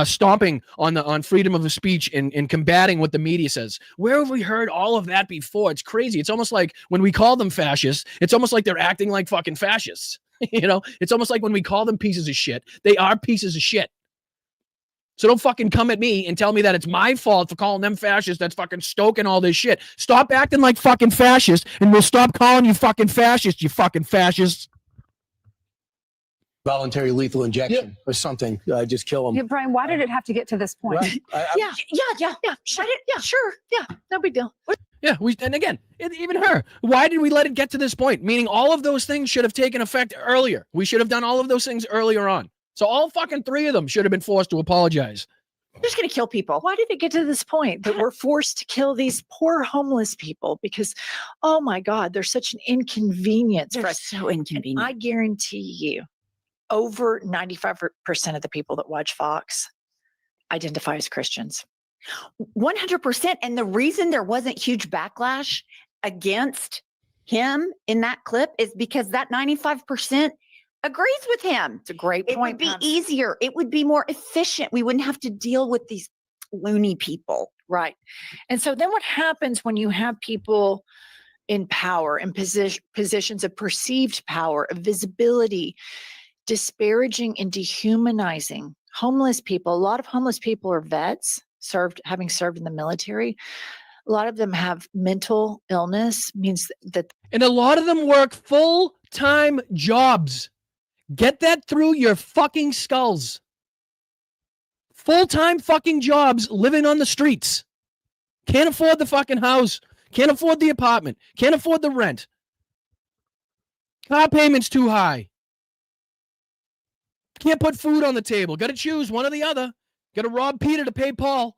stomping on freedom of speech and combating what the media says? Where have we heard all of that before? It's crazy. It's almost like when we call them fascists, it's almost like they're acting like fucking fascists. It's almost like when we call them pieces of shit, they are pieces of shit. So don't fucking come at me and tell me that it's my fault for calling them fascists that's fucking stoking all this shit. Stop acting like fucking fascists, and we'll stop calling you fucking fascists, you fucking fascists. Voluntary lethal injection or something. Just kill them. Yeah, Brian, why did it have to get to this point? Right? Yeah. Shut it. Yeah, sure. Yeah, no big deal. Yeah, and again, even her. Why did we let it get to this point? Meaning all of those things should have taken effect earlier. We should have done all of those things earlier on. So all fucking 3 of them should have been forced to apologize. We're just going to kill people. Why did it get to this point that we're forced to kill these poor homeless people? Because, oh my God, they're such an inconvenience for us. So inconvenient. I guarantee you, over 95% of the people that watch Fox identify as Christians. 100%. And the reason there wasn't huge backlash against him in that clip is because that 95% agrees with him. It's a great point. It would be easier. It would be more efficient. We wouldn't have to deal with these loony people. Right. And so then what happens when you have people in power, in positions of perceived power, of visibility, disparaging and dehumanizing homeless people? A lot of homeless people are vets, having served in the military. A lot of them have mental illness, means that. And a lot of them work full-time jobs. Get that through your fucking skulls. Full-time fucking jobs, living on the streets. Can't afford the fucking house. Can't afford the apartment. Can't afford the rent. Car payment's too high. Can't put food on the table. Got to choose one or the other. Got to rob Peter to pay Paul.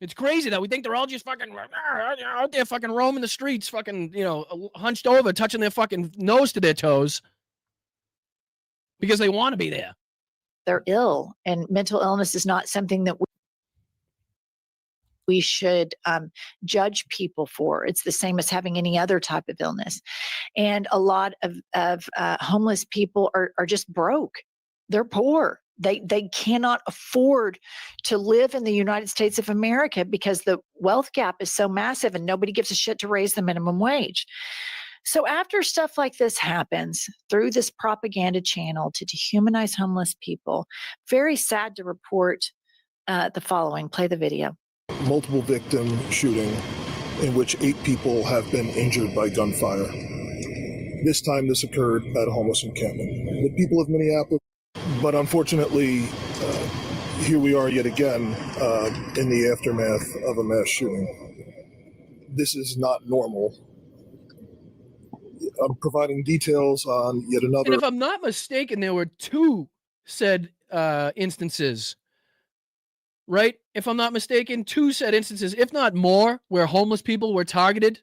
It's crazy that we think they're all just fucking out there fucking roaming the streets, fucking, hunched over, touching their fucking nose to their toes because they want to be there. They're ill, and mental illness is not something that we should judge people for. It's the same as having any other type of illness. And a lot of homeless people are just broke. They're poor. They cannot afford to live in the United States of America because the wealth gap is so massive and nobody gives a shit to raise the minimum wage. So after stuff like this happens through this propaganda channel to dehumanize homeless people, very sad to report the following. Play the video. Multiple victim shooting in which 8 people have been injured by gunfire. This time this occurred at a homeless encampment. The people of Minneapolis, but unfortunately, here we are yet again in the aftermath of a mass shooting. This is not normal. I'm providing details on yet another. And if I'm not mistaken, there were 2 said instances, right? If I'm not mistaken, 2 said instances, if not more, where homeless people were targeted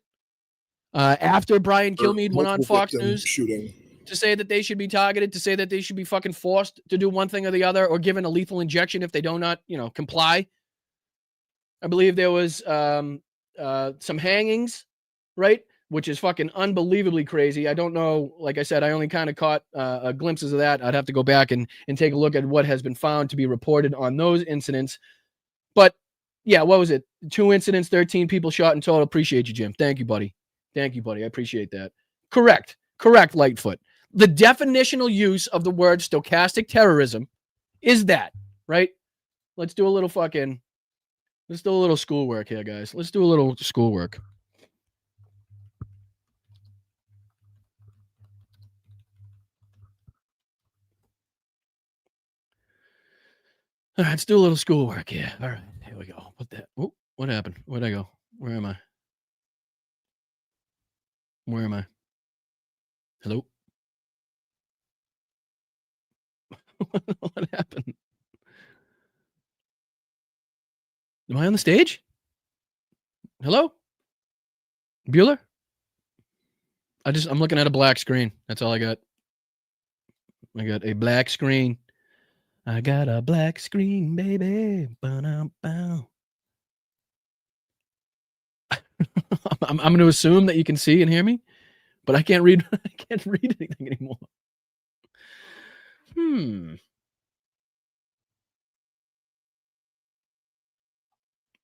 after Brian Kilmeade went on Fox News shooting to say that they should be targeted, to say that they should be fucking forced to do one thing or the other, or given a lethal injection if they do not, comply. I believe there was some hangings, right? Which is fucking unbelievably crazy. I don't know. Like I said, I only kind of caught glimpses of that. I'd have to go back and take a look at what has been found to be reported on those incidents. But yeah, what was it? 2 incidents, 13 people shot in total. Appreciate you, Jim. Thank you, buddy. Thank you, buddy. I appreciate that. Correct, Lightfoot. The definitional use of the word stochastic terrorism is that, right? Let's do a little schoolwork here, guys. Let's do a little schoolwork. All right, let's do a little schoolwork here. All right, here we go. What happened? Where'd I go? Where am I? Hello? What happened? Am I on the stage? Hello? Bueller? I'm looking at a black screen. That's all I got. I got a black screen. I got a black screen, baby. Ba-dum-bow. I'm going to assume that you can see and hear me, but I can't read. I can't read anything anymore.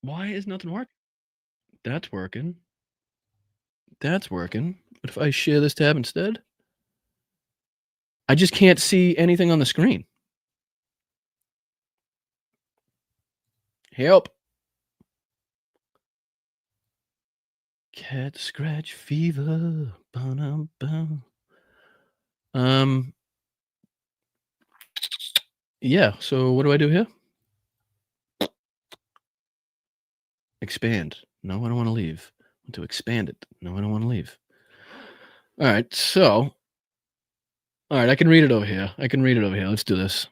Why is nothing working? That's working. That's working. But if I share this tab instead, I just can't see anything on the screen. Help. Cat scratch fever. Ba-dum-bum. Yeah, so what do I do here? Expand. No, I don't want to leave. I want to expand it. No, I don't want to leave. All right, so. All right, I can read it over here. Let's do this.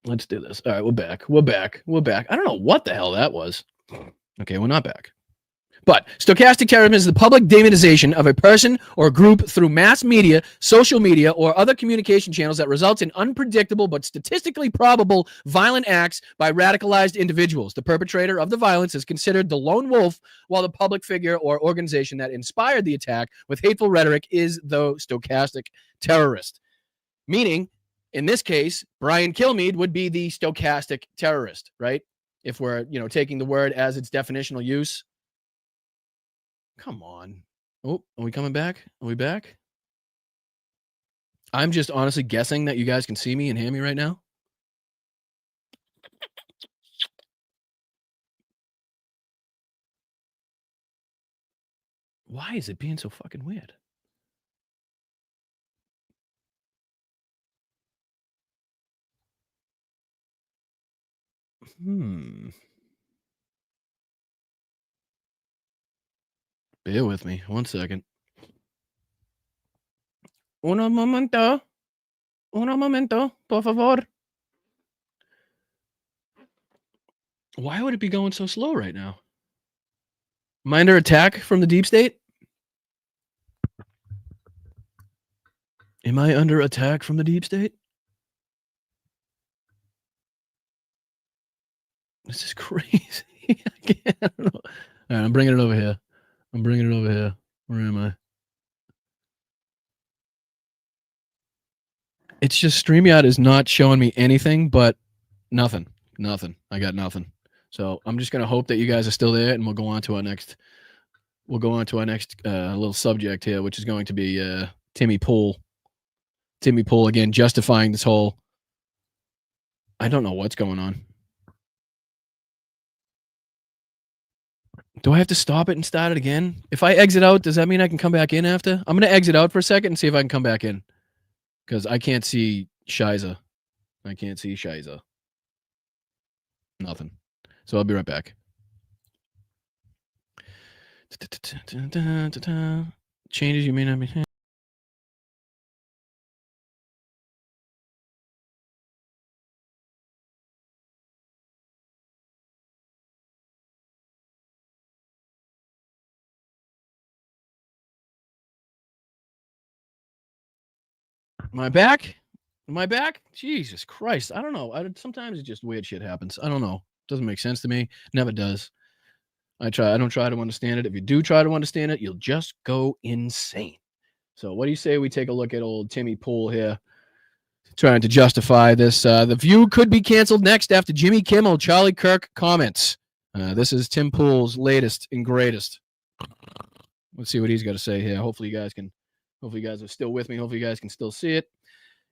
All right, we're back. I don't know what the hell that was. Okay, we're not back. But stochastic terrorism is the public demonization of a person or group through mass media, social media, or other communication channels that results in unpredictable but statistically probable violent acts by radicalized individuals. The perpetrator of the violence is considered the lone wolf, while the public figure or organization that inspired the attack with hateful rhetoric is the stochastic terrorist. Meaning, in this case, Brian Kilmeade would be the stochastic terrorist, right? If we're, taking the word as its definitional use. Come on. Oh, are we coming back? Are we back? I'm just honestly guessing that you guys can see me and hear me right now. Why is it being so fucking weird? Bear with me. 1 second. Un momento, por favor. Why would it be going so slow right now? Am I under attack from the deep state? Am I under attack from the deep state? This is crazy. I don't know. All right, I'm bringing it over here. Where am I? It's just StreamYard is not showing me anything but nothing. I got nothing. So I'm just going to hope that you guys are still there, and we'll go on to our next little subject here, which is going to be Timmy Pool. Timmy Pool, again, justifying this whole, I don't know what's going on. Do I have to stop it and start it again? If I exit out, does that mean I can come back in after? I'm going to exit out for a second and see if I can come back in. Because I can't see Shiza. Nothing. So I'll be right back. Changes you may not be. Am I back? Jesus Christ. I don't know. Sometimes it just weird shit happens. I don't know. Doesn't make sense to me. Never does. I don't try to understand it. If you do try to understand it, you'll just go insane. So what do you say we take a look at old Timmy Pool here, trying to justify this? The View could be canceled next after Jimmy Kimmel, Charlie Kirk comments. This is Tim Pool's latest and greatest. Let's see what he's got to say here. Hopefully you guys are still with me. Hopefully you guys can still see it.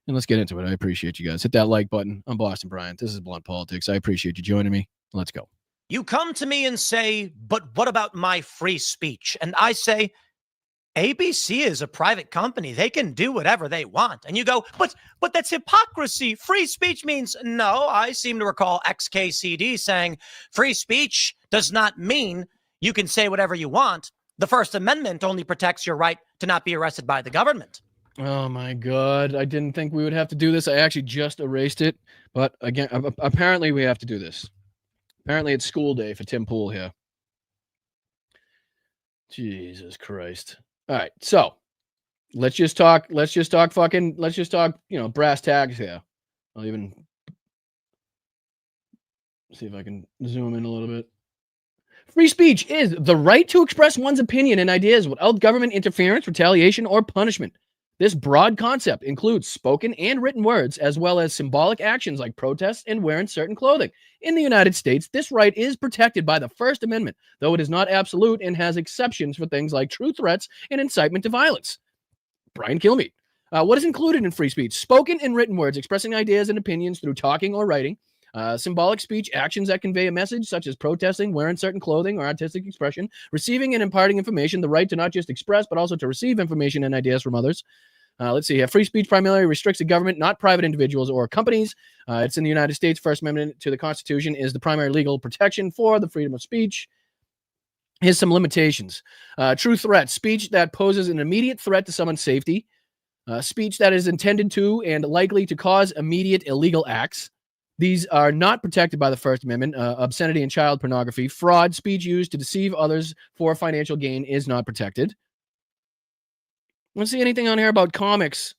And let's get into it. I appreciate you guys. Hit that like button. I'm Boston Bryant. This is Blunt Politics. I appreciate you joining me. Let's go. You come to me and say, but what about my free speech? And I say, ABC is a private company. They can do whatever they want. And you go, but that's hypocrisy. Free speech means no. I seem to recall XKCD saying free speech does not mean you can say whatever you want. The First Amendment only protects your right to not be arrested by the government. Oh my God. I didn't think we would have to do this. I actually just erased it. But again, apparently we have to do this. Apparently it's school day for Tim Pool here. Jesus Christ. All right. So let's just talk, brass tags here. I'll even see if I can zoom in a little bit. Free speech is the right to express one's opinion and ideas without government interference, retaliation, or punishment. This broad concept includes spoken and written words, as well as symbolic actions like protests and wearing certain clothing. In the United States, this right is protected by the First Amendment, though it is not absolute and has exceptions for things like true threats and incitement to violence. Brian Kilmeade. What is included in free speech? Spoken and written words expressing ideas and opinions through talking or writing. Symbolic speech, actions that convey a message, such as protesting, wearing certain clothing, or artistic expression, receiving and imparting information, the right to not just express, but also to receive information and ideas from others. Let's see here. Free speech primarily restricts the government, not private individuals or companies. It's in the United States. First Amendment to the Constitution is the primary legal protection for the freedom of speech. Here's some limitations. True threat, speech that poses an immediate threat to someone's safety. Speech that is intended to and likely to cause immediate illegal acts. These are not protected by the First Amendment. Obscenity and child pornography. Fraud, speech used to deceive others for financial gain is not protected. Don't see anything on here about comics.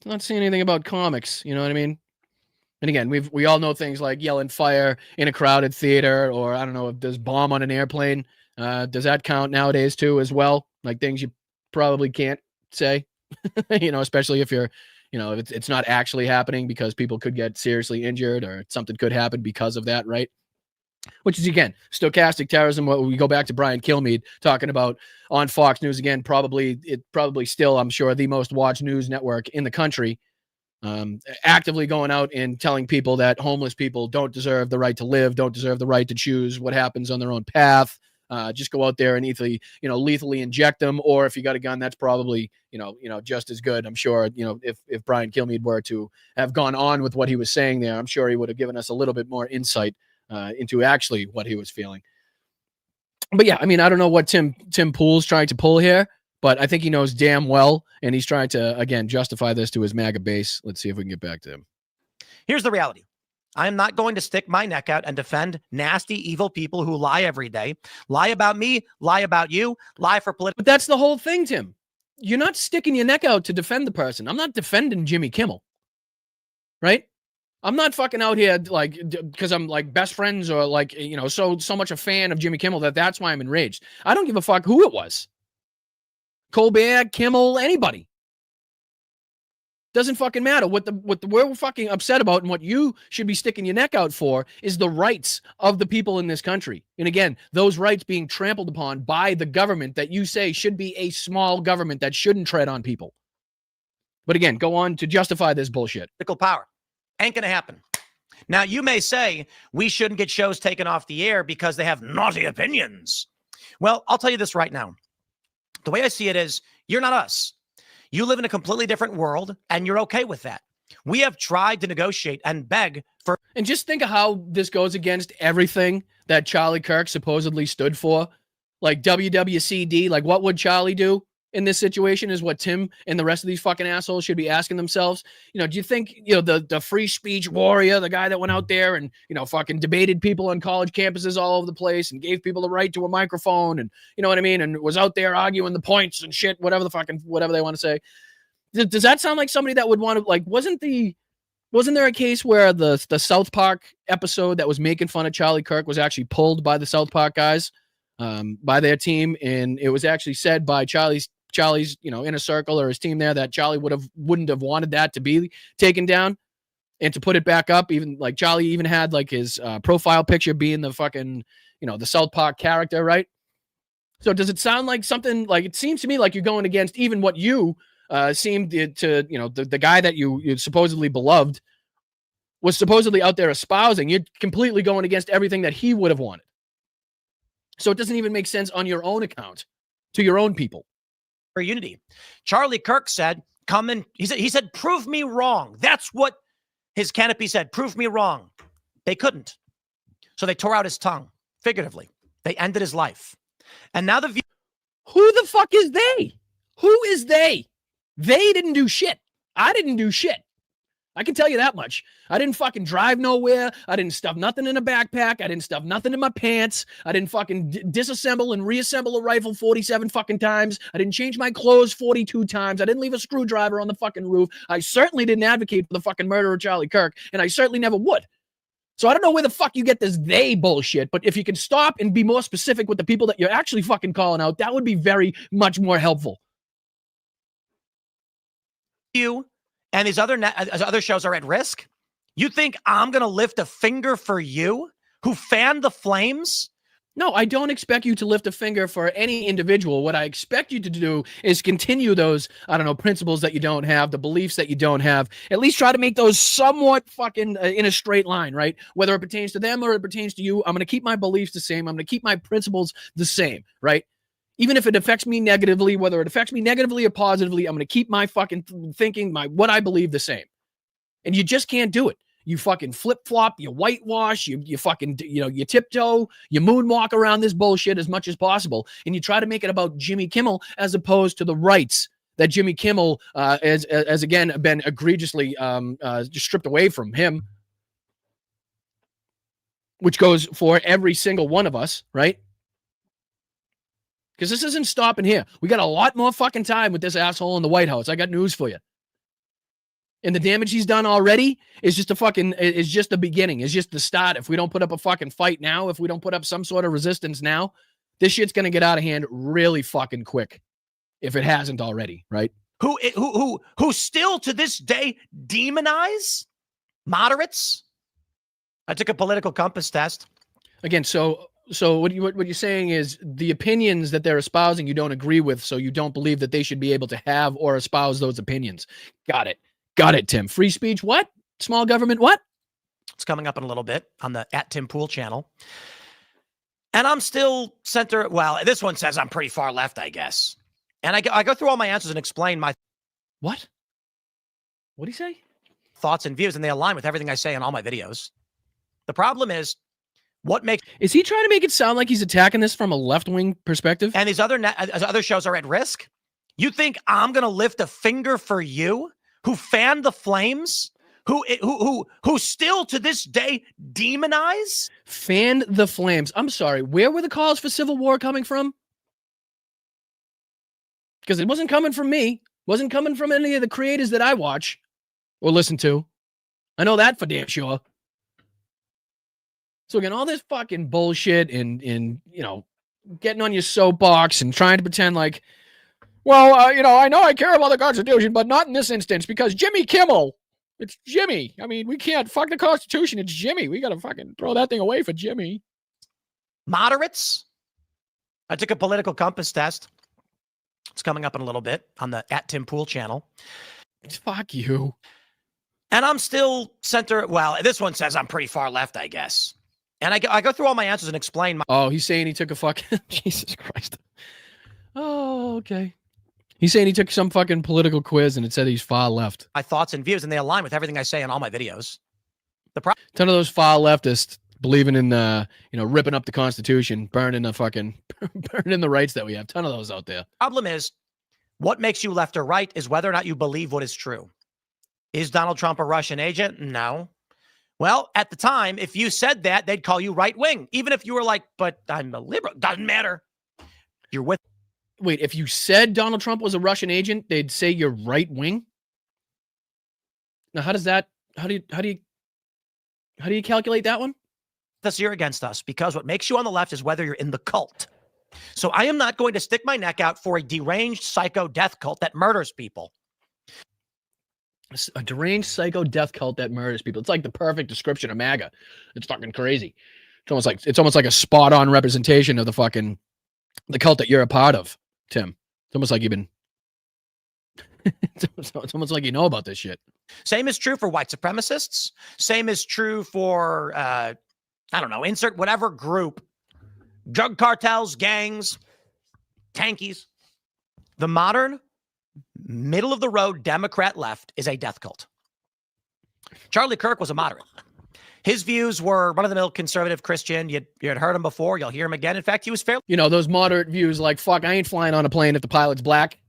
Not see anything about comics. You know what I mean? And again, we all know things like yelling fire in a crowded theater, or I don't know if there's bomb on an airplane. Does that count nowadays too as well? Like things you probably can't say, especially if you're, if it's not actually happening, because people could get seriously injured or something could happen because of that, right? Which is, again, stochastic terrorism. What we go back to Brian Kilmeade talking about on Fox News, again, probably still, I'm sure, the most watched news network in the country, actively going out and telling people that homeless people don't deserve the right to live, don't deserve the right to choose what happens on their own path. Just go out there and either, lethally inject them, or if you got a gun, that's probably, just as good. I'm sure, if Brian Kilmeade were to have gone on with what he was saying there, I'm sure he would have given us a little bit more insight into actually what he was feeling. But yeah, I mean, I don't know what Tim Pool's trying to pull here, but I think he knows damn well, and he's trying to, again, justify this to his MAGA base. Let's see if we can get back to him. Here's the reality. I am not going to stick my neck out and defend nasty, evil people who lie every day, lie about me, lie about you, lie for political. But that's the whole thing, Tim. You're not sticking your neck out to defend the person. I'm not defending Jimmy Kimmel, right? I'm not fucking out here like because I'm like best friends or like, so much a fan of Jimmy Kimmel that's why I'm enraged. I don't give a fuck who it was. Colbert, Kimmel, anybody. Doesn't fucking matter. What we're fucking upset about and what you should be sticking your neck out for is the rights of the people in this country. And again, those rights being trampled upon by the government that you say should be a small government that shouldn't tread on people. But again, go on to justify this bullshit. Political power. Ain't going to happen. Now, you may say we shouldn't get shows taken off the air because they have naughty opinions. Well, I'll tell you this right now. The way I see it is, you're not us. You live in a completely different world, and you're okay with that. We have tried to negotiate and beg for... And just think of how this goes against everything that Charlie Kirk supposedly stood for. Like WWCD, like what would Charlie do in this situation is what Tim and the rest of these fucking assholes should be asking themselves. Do you think, the free speech warrior, the guy that went out there and, fucking debated people on college campuses all over the place and gave people the right to a microphone and, you know what I mean? And was out there arguing the points and shit, whatever they want to say. Does that sound like somebody that would want to, like, wasn't there a case where the South Park episode that was making fun of Charlie Kirk was actually pulled by the South Park guys, by their team? And it was actually said by Charlie's, inner circle or his team there that Charlie wouldn't have wanted that to be taken down and to put it back up. Even like Charlie even had like his profile picture being the fucking, the South Park character, right? So does it sound like something like, it seems to me like you're going against even what you seemed to, the guy that you supposedly beloved was supposedly out there espousing. You're completely going against everything that he would have wanted. So it doesn't even make sense on your own account to your own people. For unity. Charlie Kirk said, he said, prove me wrong. That's what his canopy said. Prove me wrong. They couldn't. So they tore out his tongue, figuratively. They ended his life. And now who the fuck is they? Who is they? They didn't do shit. I didn't do shit. I can tell you that much. I didn't fucking drive nowhere. I didn't stuff nothing in a backpack. I didn't stuff nothing in my pants. I didn't fucking disassemble and reassemble a rifle 47 fucking times. I didn't change my clothes 42 times. I didn't leave a screwdriver on the fucking roof. I certainly didn't advocate for the fucking murder of Charlie Kirk, and I certainly never would. So I don't know where the fuck you get this they bullshit, but if you can stop and be more specific with the people that you're actually fucking calling out, that would be very much more helpful. You and these other shows are at risk? You think I'm going to lift a finger for you who fanned the flames? No, I don't expect you to lift a finger for any individual. What I expect you to do is continue those, principles that you don't have, the beliefs that you don't have. At least try to make those somewhat fucking in a straight line, right? Whether it pertains to them or it pertains to you, I'm going to keep my beliefs the same. I'm going to keep my principles the same, right? Even if it affects me negatively, whether it affects me negatively or positively, I'm going to keep my fucking thinking, what I believe the same. And you just can't do it. You fucking flip-flop, you whitewash, you fucking, you tiptoe, you moonwalk around this bullshit as much as possible. And you try to make it about Jimmy Kimmel as opposed to the rights that Jimmy Kimmel has again been egregiously just stripped away from him, which goes for every single one of us, right? Because this isn't stopping here. We got a lot more fucking time with this asshole in the White House. I got news for you. And the damage he's done already is just the beginning. It's just the start. If we don't put up a fucking fight now, if we don't put up some sort of resistance now, this shit's going to get out of hand really fucking quick. If it hasn't already, right? Who still to this day demonize moderates? I took a political compass test. Again, so what you're saying is the opinions that they're espousing you don't agree with, so you don't believe that they should be able to have or espouse those opinions. Got it, Tim. Free speech, what? Small government, what? It's coming up in a little bit on the @TimPool channel. And I'm still this one says I'm pretty far left, I guess. And I go through all my answers and explain my... What? What'd he say? Thoughts and views, and they align with everything I say in all my videos. The problem is, Is he trying to make it sound like he's attacking this from a left-wing perspective? And these other shows are at risk? You think I'm going to lift a finger for you, who fanned the flames, who still to this day demonize? Fanned the flames. I'm sorry. Where were the calls for civil war coming from? Because it wasn't coming from me. Wasn't coming from any of the creators that I watch or listen to. I know that for damn sure. So again, all this fucking bullshit and getting on your soapbox and trying to pretend like, well, I know I care about the Constitution, but not in this instance because Jimmy Kimmel. It's Jimmy. I mean, we can't fuck the Constitution. It's Jimmy. We got to fucking throw that thing away for Jimmy. Moderates? I took a political compass test. It's coming up in a little bit on the @TimPool channel. Fuck you. And I'm still this one says I'm pretty far left, I guess. And I go through all my answers and explain my... Oh, he's saying he took a fucking... Jesus Christ. Oh, okay. He's saying he took some fucking political quiz and it said he's far left. My thoughts and views, and they align with everything I say in all my videos. Ton of those far leftists believing in, ripping up the Constitution, burning the rights that we have. Ton of those out there. Problem is, what makes you left or right is whether or not you believe what is true. Is Donald Trump a Russian agent? No. Well, at the time, if you said that, they'd call you right wing. Even if you were like, but I'm a liberal. Doesn't matter. You're with... Wait, if you said Donald Trump was a Russian agent, they'd say you're right wing? Now, how do you calculate that one? That's you're against us, because what makes you on the left is whether you're in the cult. So I am not going to stick my neck out for a deranged psycho death cult that murders people. A deranged psycho death cult that murders people. It's like the perfect description of MAGA. It's fucking crazy. It's almost like a spot on representation of the cult that you're a part of, Tim. It's almost like you've been. It's almost like you know about this shit. Same is true for white supremacists. Same is true for insert whatever group, drug cartels, gangs, tankies. The modern middle of the road Democrat left is a death cult. Charlie Kirk was a moderate. His views were run-of-the-mill conservative Christian. You had heard him before. You'll hear him again. In fact, he was fairly... those moderate views like, fuck, I ain't flying on a plane if the pilot's black.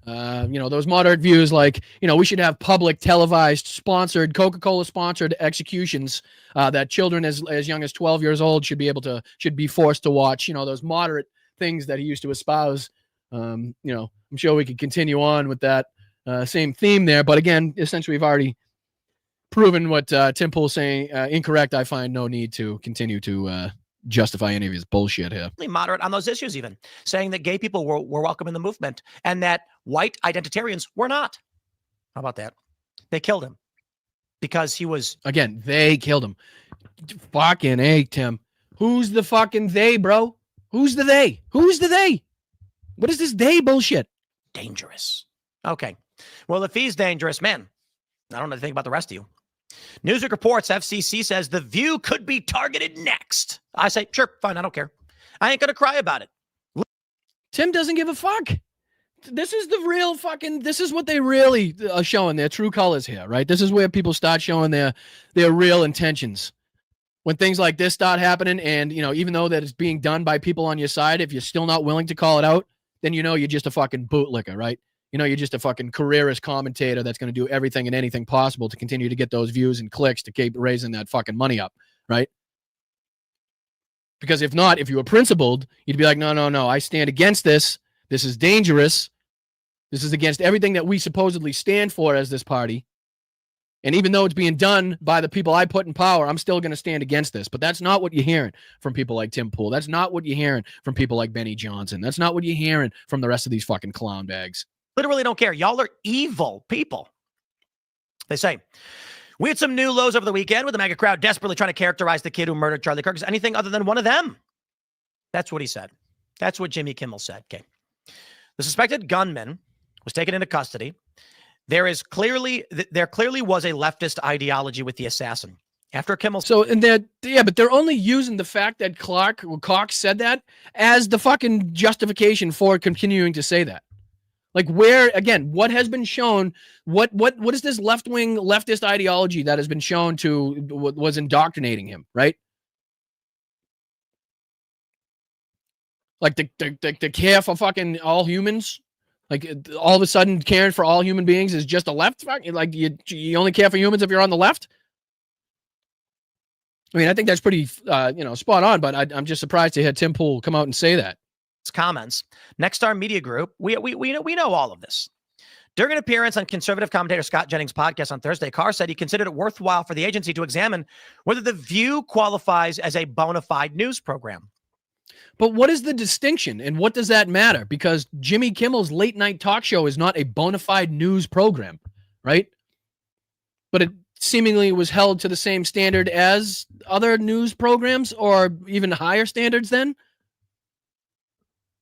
Those moderate views like, we should have public, televised, sponsored, Coca-Cola sponsored executions that children as young as 12 years old should be forced to watch. Those moderate things that he used to espouse. I'm sure we could continue on with that same theme there. But again, essentially, we've already proven what Tim Pool's saying incorrect. I find no need to continue to justify any of his bullshit here. Moderate on those issues, even saying that gay people were welcome in the movement and that white identitarians were not. How about that? They killed him because he was... Again, they killed him. Fucking A, Tim. Who's the fucking they, bro? Who's the they? Who's the they? What is this they bullshit? Dangerous. Okay. Well, if he's dangerous, man, I don't know anything about the rest of you. Newsweek reports FCC says The View could be targeted next. I say, sure, fine, I don't care. I ain't going to cry about it. Tim doesn't give a fuck. This is the real fucking, this is what they really are showing their true colors here, right? This is where people start showing their real intentions. When things like this start happening, and, you know, even though that it's being done by people on your side, if you're still not willing to call it out, then you know you're just a fucking bootlicker, right? You know, you're just a fucking careerist commentator that's going to do everything and anything possible to continue to get those views and clicks to keep raising that fucking money up, right? Because if not, if you were principled, you'd be like, no, I stand against this. This is dangerous. This is against everything that we supposedly stand for as this party. And even though it's being done by the people I put in power, I'm still going to stand against this. But that's not what you're hearing from people like Tim Pool. That's not what you're hearing from people like Benny Johnson. That's not what you're hearing from the rest of these fucking clown bags. Literally don't care. Y'all are evil people. They say, we had some new lows over the weekend with the MAGA crowd desperately trying to characterize the kid who murdered Charlie Kirk as anything other than one of them. That's what he said. That's what Jimmy Kimmel said. Okay. The suspected gunman was taken into custody. There clearly was a leftist ideology with the assassin. After Kimmel. So, and but they're only using the fact that Cox said that as the fucking justification for continuing to say that. Like, where, again, what has been shown, what is this left-wing leftist ideology that has been shown to was indoctrinating him, right? Like the care for fucking all humans. Like, all of a sudden, caring for all human beings is just a left. Like, you only care for humans if you're on the left. I mean, I think that's pretty, spot on. But I'm just surprised to hear Tim Pool come out and say that. Comments. Nexstar Media Group. We know all of this. During an appearance on conservative commentator Scott Jennings' podcast on Thursday, Carr said he considered it worthwhile for the agency to examine whether The View qualifies as a bona fide news program. But what is the distinction, and what does that matter? Because Jimmy Kimmel's late night talk show is not a bona fide news program, right? But it seemingly was held to the same standard as other news programs, or even higher standards then.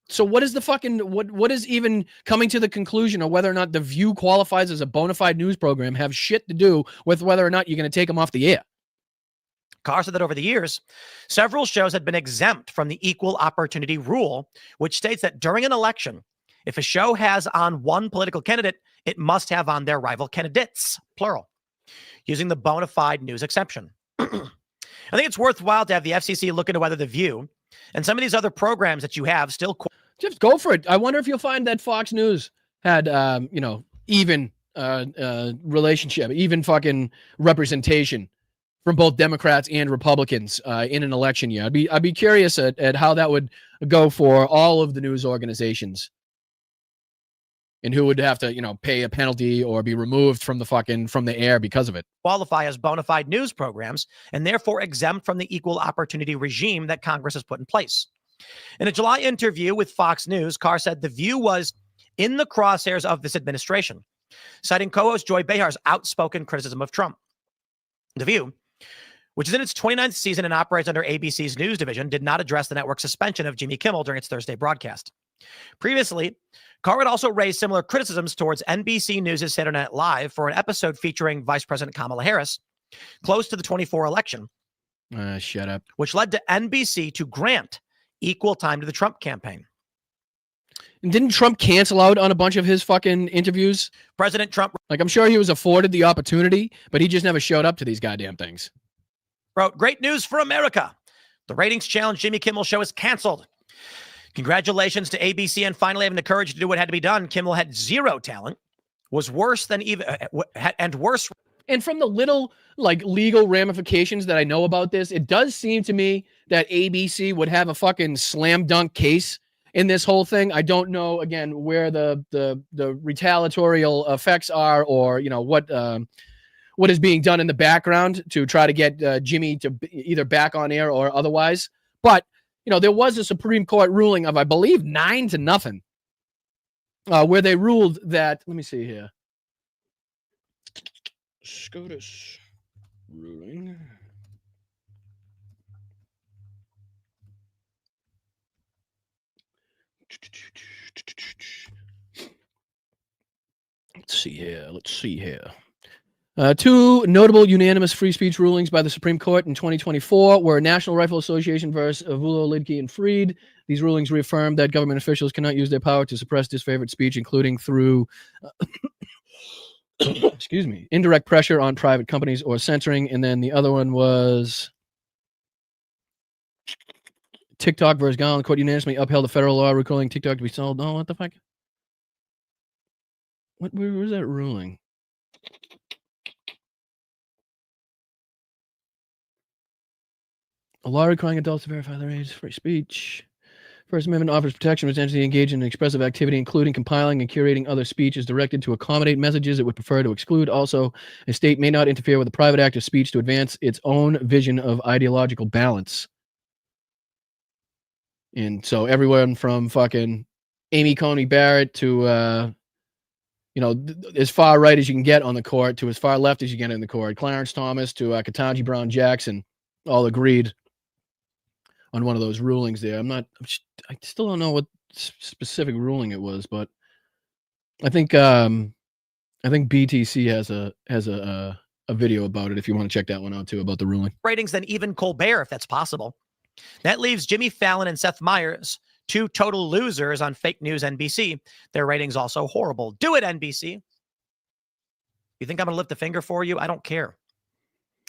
So what is the fucking, what is even coming to the conclusion of whether or not The View qualifies as a bona fide news program have shit to do with whether or not you're going to take them off the air? Carr said that over the years, several shows had been exempt from the equal opportunity rule, which states that during an election, if a show has on one political candidate, it must have on their rival candidates, plural, using the bona fide news exception. I think it's worthwhile to have the FCC look into whether The View and some of these other programs that you have still. Just go for it. I wonder if you'll find that Fox News had, even relationship, even fucking representation from both Democrats and Republicans in an election year. I'd be curious at how that would go for all of the news organizations, and who would have to, pay a penalty or be removed from the air because of it. Qualify as bona fide news programs and therefore exempt from the equal opportunity regime that Congress has put in place. In a July interview with Fox News, Carr said The View was in the crosshairs of this administration, citing co-host Joy Behar's outspoken criticism of Trump. The View, which is in its 29th season and operates under ABC's news division, did not address the network's suspension of Jimmy Kimmel during its Thursday broadcast. Previously, Carr had also raised similar criticisms towards NBC News' Saturday Night Live for an episode featuring Vice President Kamala Harris close to the 2024 election. Shut up. Which led to NBC to grant equal time to the Trump campaign. And didn't Trump cancel out on a bunch of his fucking interviews? President Trump. Like, I'm sure he was afforded the opportunity, but he just never showed up to these goddamn things. Wrote, great news for America. The ratings challenge Jimmy Kimmel show is canceled. Congratulations to ABC and finally having the courage to do what had to be done. Kimmel had zero talent, was worse than even, and worse. And from the little legal ramifications that I know about this, it does seem to me that ABC would have a fucking slam dunk case in this whole thing. I don't know, again, where the retaliatorial effects are, or, what is being done in the background to try to get Jimmy to either back on air or otherwise. But, there was a Supreme Court ruling of, I believe, 9-0, where they ruled that, let me see here. SCOTUS ruling. Let's see here. Two notable unanimous free speech rulings by the Supreme Court in 2024 were National Rifle Association versus Avulo, Lidke, and Freed. These rulings reaffirmed that government officials cannot use their power to suppress disfavored speech, including through excuse me, indirect pressure on private companies or censoring. And then the other one was TikTok versus Garland. The court unanimously upheld the federal law requiring TikTok to be sold. Oh, what the fuck? Where was that ruling? A law requiring adults to verify their age, free speech. First Amendment offers protection for entities engaged in expressive activity, including compiling and curating other speech, is directed to accommodate messages it would prefer to exclude. Also, a state may not interfere with a private act of speech to advance its own vision of ideological balance. And so everyone from fucking Amy Coney Barrett to, as far right as you can get on the court to as far left as you get in the court, Clarence Thomas to Ketanji Brown Jackson, all agreed on one of those rulings there. I still don't know what specific ruling it was, but I think BTC has a video about it if you want to check that one out too, about the ruling. Ratings than even Colbert, if that's possible. That leaves Jimmy Fallon and Seth Meyers, two total losers on fake news NBC. Their ratings also horrible. Do it, NBC. You think I'm going to lift a finger for you? I don't care.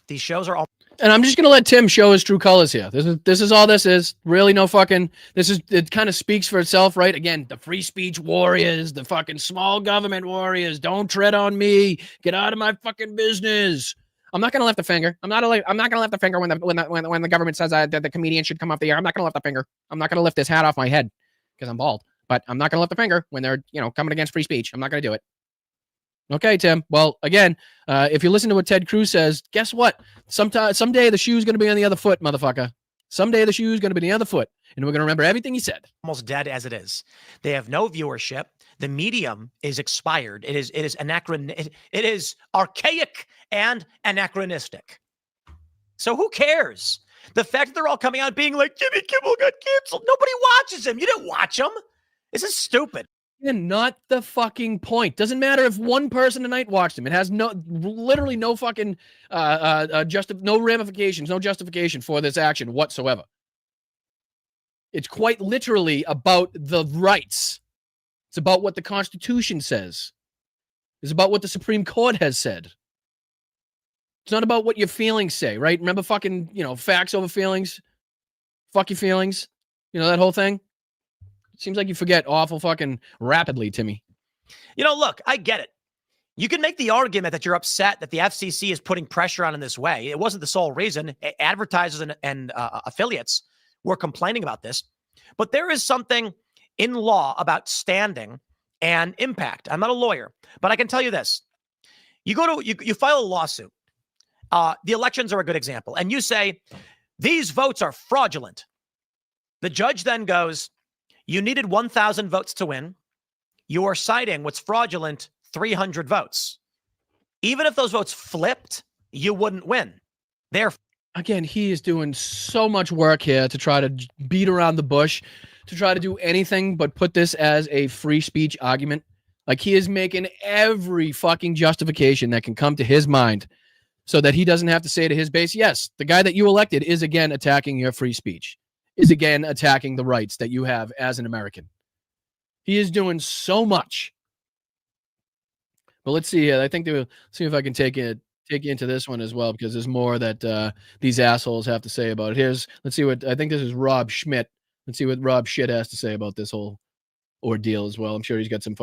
These shows are all. And I'm just going to let Tim show his true colors here. This is all this is. Really no fucking, it kind of speaks for itself, right? Again, the free speech warriors, the fucking small government warriors. Don't tread on me. Get out of my fucking business. I'm not going to lift the finger. I'm not going to lift the finger when the government says that the comedian should come off the air. I'm not going to lift the finger. I'm not going to lift this hat off my head because I'm bald. But I'm not going to lift the finger when they're, coming against free speech. I'm not going to do it. Okay, Tim. Well, again, if you listen to what Ted Cruz says, guess what? Someday the shoe's going to be on the other foot, motherfucker. Someday the shoe's going to be on the other foot, and we're going to remember everything he said. Almost dead as it is. They have no viewership. The medium is expired. It is archaic and anachronistic. So who cares? The fact that they're all coming out being like, Jimmy Kimmel got canceled. Nobody watches him. You didn't watch him. This is stupid. And not the fucking point. Doesn't matter if one person tonight watched him. It has literally no fucking no ramifications, no justification for this action whatsoever. It's quite literally about the rights. It's about what the Constitution says. It's about what the Supreme Court has said. It's not about what your feelings say, right? Remember fucking, facts over feelings? Fuck your feelings. That whole thing? Seems like you forget awful fucking rapidly, Timmy. Look, I get it. You can make the argument that you're upset that the FCC is putting pressure on in this way. It wasn't the sole reason. Advertisers and affiliates were complaining about this. But there is something in law about standing and impact. I'm not a lawyer, but I can tell you this. You file a lawsuit. The elections are a good example. And you say, these votes are fraudulent. The judge then goes, you needed 1,000 votes to win. You are citing what's fraudulent 300 votes. Even if those votes flipped, you wouldn't win. Again, he is doing so much work here to try to beat around the bush, to try to do anything but put this as a free speech argument. Like, he is making every fucking justification that can come to his mind so that he doesn't have to say to his base, yes, the guy that you elected is again attacking your free speech, is again attacking the rights that you have as an American. He is doing so much. But let's see. I think we'll see if I can take you into this one as well, because there's more that these assholes have to say about it. Let's see what, I think this is Rob Schmidt. Let's see what Rob Schmidt has to say about this whole ordeal as well. I'm sure he's got some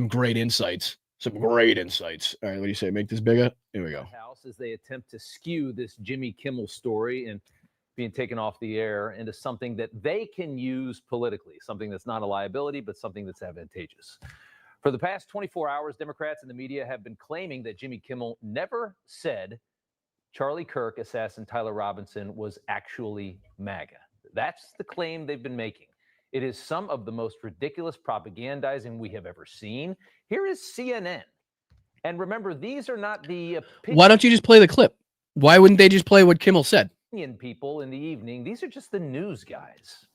great insights. Some great insights. All right, what do you say? Make this bigger? Here we go. House as they attempt to skew this Jimmy Kimmel story and being taken off the air into something that they can use politically, something that's not a liability, but something that's advantageous. For the past 24 hours, Democrats and the media have been claiming that Jimmy Kimmel never said Charlie Kirk assassin Tyler Robinson was actually MAGA. That's the claim they've been making. It is some of the most ridiculous propagandizing we have ever seen. Here is CNN. And remember, these are not the Why don't you just play the clip? Why wouldn't they just play what Kimmel said? People in the evening. These are just the news guys.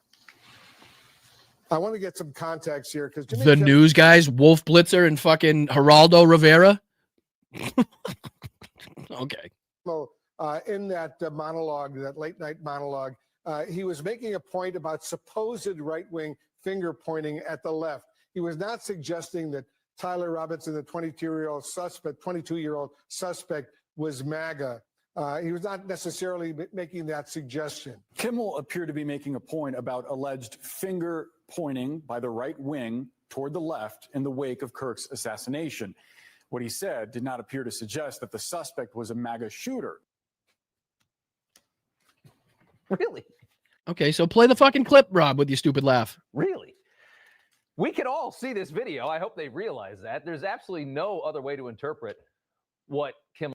I want to get some context here because the news guys, Wolf Blitzer and fucking Geraldo Rivera. Okay. In that monologue, that late night monologue, he was making a point about supposed right-wing finger pointing at the left. He was not suggesting that Tyler Robinson, the 22-year-old suspect, was MAGA. He was not necessarily making that suggestion. Kimmel appeared to be making a point about alleged finger pointing by the right wing toward the left in the wake of Kirk's assassination. What he said did not appear to suggest that the suspect was a MAGA shooter. Really? Okay, so play the fucking clip, Rob, with your stupid laugh. Really? We can all see this video. I hope they realize that. There's absolutely no other way to interpret what Kimmel.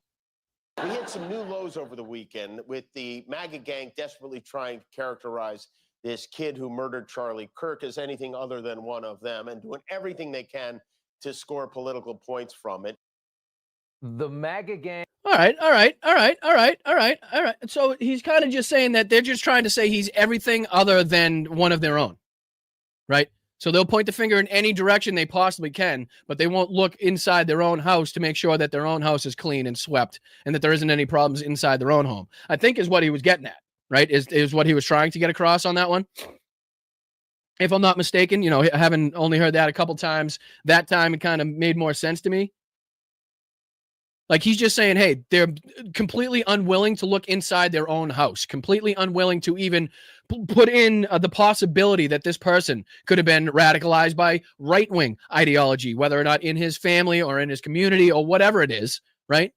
We hit some new lows over the weekend with the MAGA gang desperately trying to characterize this kid who murdered Charlie Kirk as anything other than one of them and doing everything they can to score political points from it. The MAGA gang. All right. So he's kind of just saying that they're just trying to say he's everything other than one of their own, right? So they'll point the finger in any direction they possibly can, but they won't look inside their own house to make sure that their own house is clean and swept and that there isn't any problems inside their own home. I think is what he was getting at, right? Is what he was trying to get across on that one. If I'm not mistaken, you know, having only heard that a couple times, that time it kind of made more sense to me. Like he's just saying, hey, they're completely unwilling to look inside their own house, completely unwilling to even put in the possibility that this person could have been radicalized by right-wing ideology, whether or not in his family or in his community or whatever it is, right?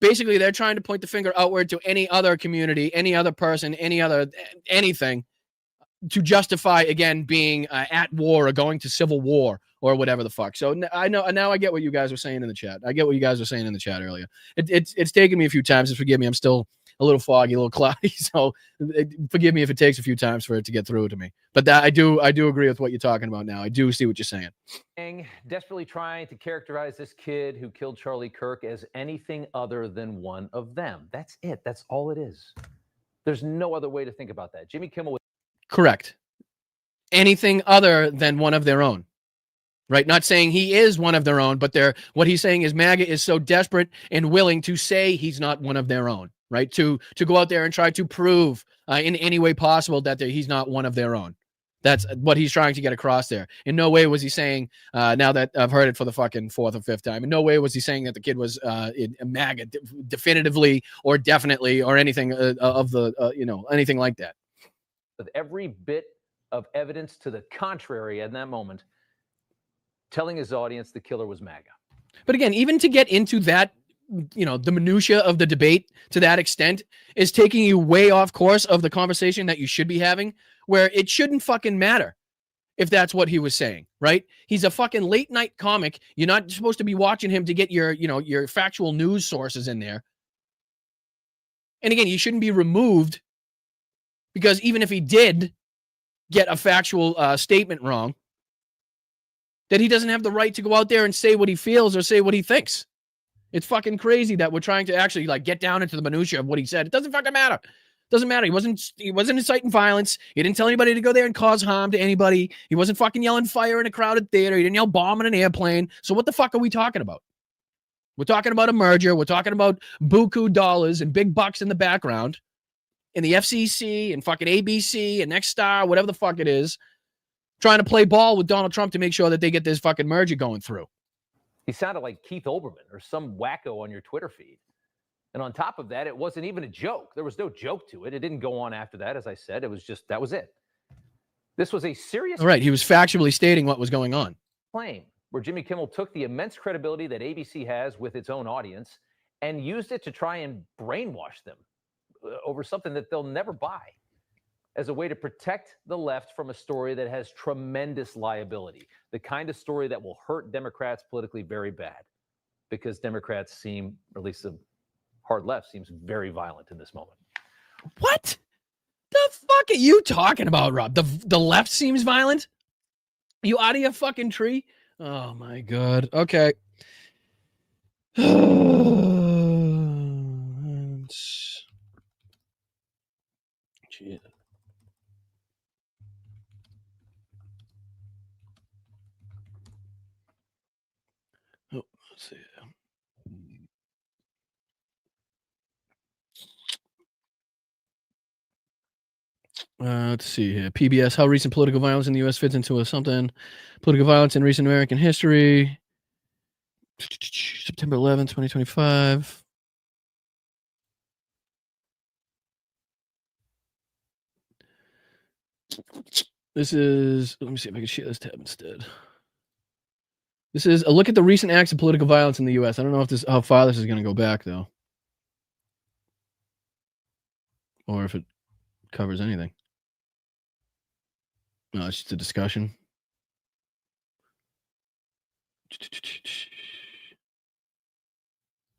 Basically, they're trying to point the finger outward to any other community, any other person, anything to justify, again, being at war or going to civil war or whatever the fuck. So I know now I get what you guys were saying in the chat. I get what you guys were saying in the chat earlier. It's taken me a few times. And forgive me, I'm still a little foggy, a little cloudy. So forgive me if it takes a few times for it to get through to me. But that I do agree with what you're talking about now. I do see what you're saying. Desperately trying to characterize this kid who killed Charlie Kirk as anything other than one of them. That's it. That's all it is. There's no other way to think about that. Jimmy Kimmel. Correct. Anything other than one of their own. Right? Not saying he is one of their own, but what he's saying is MAGA is so desperate and willing to say he's not one of their own, right? To go out there and try to prove in any way possible that he's not one of their own. That's what he's trying to get across there. In no way was he saying, now that I've heard it for the fucking fourth or fifth time, in no way was he saying that the kid was MAGA definitively or definitely or anything of the, anything like that. With every bit of evidence to the contrary in that moment, telling his audience the killer was MAGA. But again, even to get into that, the minutia of the debate to that extent is taking you way off course of the conversation that you should be having, where it shouldn't fucking matter if that's what he was saying, right? He's a fucking late night comic. You're not supposed to be watching him to get your factual news sources in there. And again, you shouldn't be removed because even if he did get a factual statement wrong, that he doesn't have the right to go out there and say what he feels or say what he thinks. It's fucking crazy that we're trying to actually get down into the minutia of what he said. It doesn't fucking matter. Doesn't matter. He wasn't inciting violence. He didn't tell anybody to go there and cause harm to anybody. He wasn't fucking yelling fire in a crowded theater. He didn't yell bomb in an airplane. So what the fuck are we talking about? We're talking about a merger. We're talking about buku dollars and big bucks in the background and the FCC and fucking ABC and Next Star, whatever the fuck it is, trying to play ball with Donald Trump to make sure that they get this fucking merger going through. He sounded like Keith Olbermann or some wacko on your Twitter feed. And on top of that, it wasn't even a joke. There was no joke to it. It didn't go on after that. As I said, it was just, that was it. This was a serious. All right. He was factually stating what was going on. Claim where Jimmy Kimmel took the immense credibility that ABC has with its own audience and used it to try and brainwash them over something that they'll never buy, as a way to protect the left from a story that has tremendous liability, the kind of story that will hurt Democrats politically very bad, because Democrats seem, or at least the hard left seems very violent in this moment. What the fuck are you talking about, Rob? The left seems violent? Are you out of your fucking tree? Oh my God. Okay. Shit. Oh, let's see. Let's see here. PBS, how recent political violence in the U.S. fits into something. Political violence in recent American history. September 11th, 2025. This is, let me see if I can share this tab instead. This is a look at the recent acts of political violence in the U.S. I don't know if how far this is going to go back, though. Or if it covers anything. No, it's just a discussion.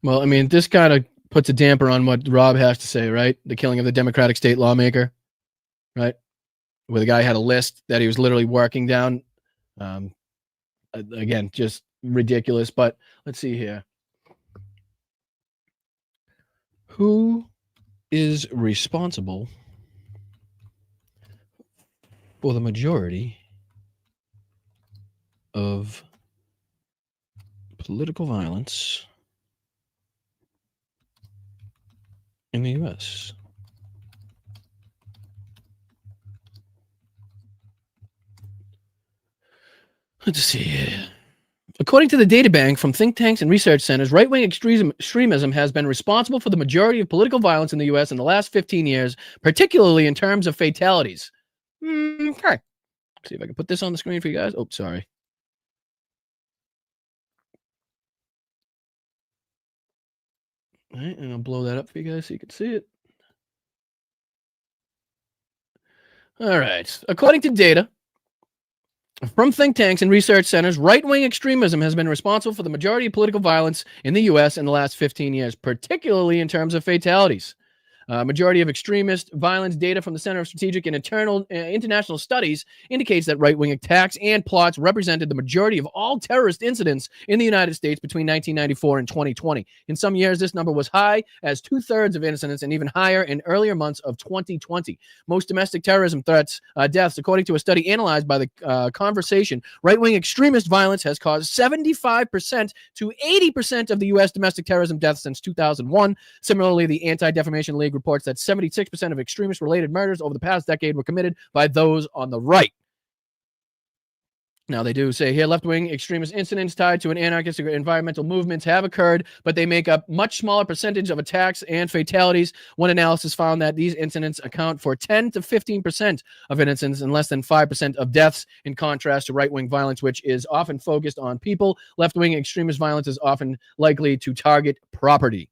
Well, I mean, this kind of puts a damper on what Rob has to say, right? The killing of the Democratic state lawmaker, right? Where the guy had a list that he was literally working down. Again, just ridiculous. But let's see here. Who is responsible for the majority of political violence in the U.S.? Let's see. According to the data bank from think tanks and research centers, right-wing extremism has been responsible for the majority of political violence in the U.S. in the last 15 years, particularly in terms of fatalities. Okay. See if I can put this on the screen for you guys. Oh, sorry. All right, and I'll blow that up for you guys so you can see it. All right. According to data from think tanks and research centers, right-wing extremism has been responsible for the majority of political violence in the U.S. in the last 15 years, particularly in terms of fatalities. Majority of extremist violence data from the Center of Strategic and International Studies indicates that right-wing attacks and plots represented the majority of all terrorist incidents in the United States between 1994 and 2020. In some years, this number was high as 2/3 of incidents and even higher in earlier months of 2020. Most domestic terrorism deaths, according to a study analyzed by the Conversation, right-wing extremist violence has caused 75% to 80% of the U.S. domestic terrorism deaths since 2001. Similarly, the Anti-Defamation League reports that 76% of extremist-related murders over the past decade were committed by those on the right. Now, they do say here, left-wing extremist incidents tied to an anarchist or environmental movements have occurred, but they make up much smaller percentage of attacks and fatalities. One analysis found that these incidents account for 10 to 15% of incidents and less than 5% of deaths, in contrast to right-wing violence, which is often focused on people. Left-wing extremist violence is often likely to target property.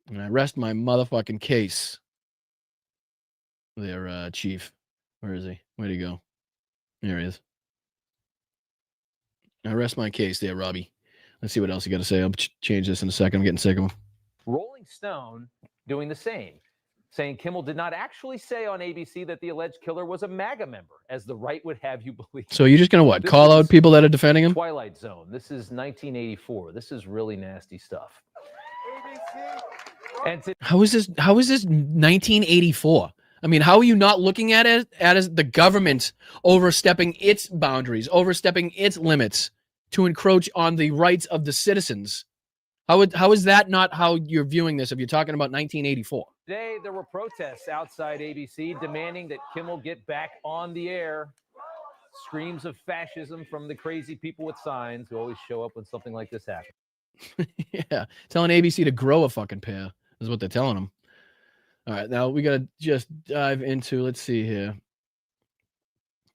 And I rest my motherfucking case. There, Chief. Where is he? Where'd he go? There he is. I rest my case there, Robbie. Let's see what else you got to say. I'll change this in a second. I'm getting sick of him. Rolling Stone doing the same, saying Kimmel did not actually say on ABC that the alleged killer was a MAGA member, as the right would have you believe. So you're just going to what? Call out people that are defending him? Twilight Zone. This is 1984. This is really nasty stuff. And How is this 1984? I mean, how are you not looking at it as the government overstepping its boundaries, overstepping its limits to encroach on the rights of the citizens? How is that not how you're viewing this if you're talking about 1984? Today, there were protests outside ABC demanding that Kimmel get back on the air. Screams of fascism from the crazy people with signs who always show up when something like this happens. Yeah, telling ABC to grow a fucking pair is what they're telling them. All right, now we got to just dive into, let's see here.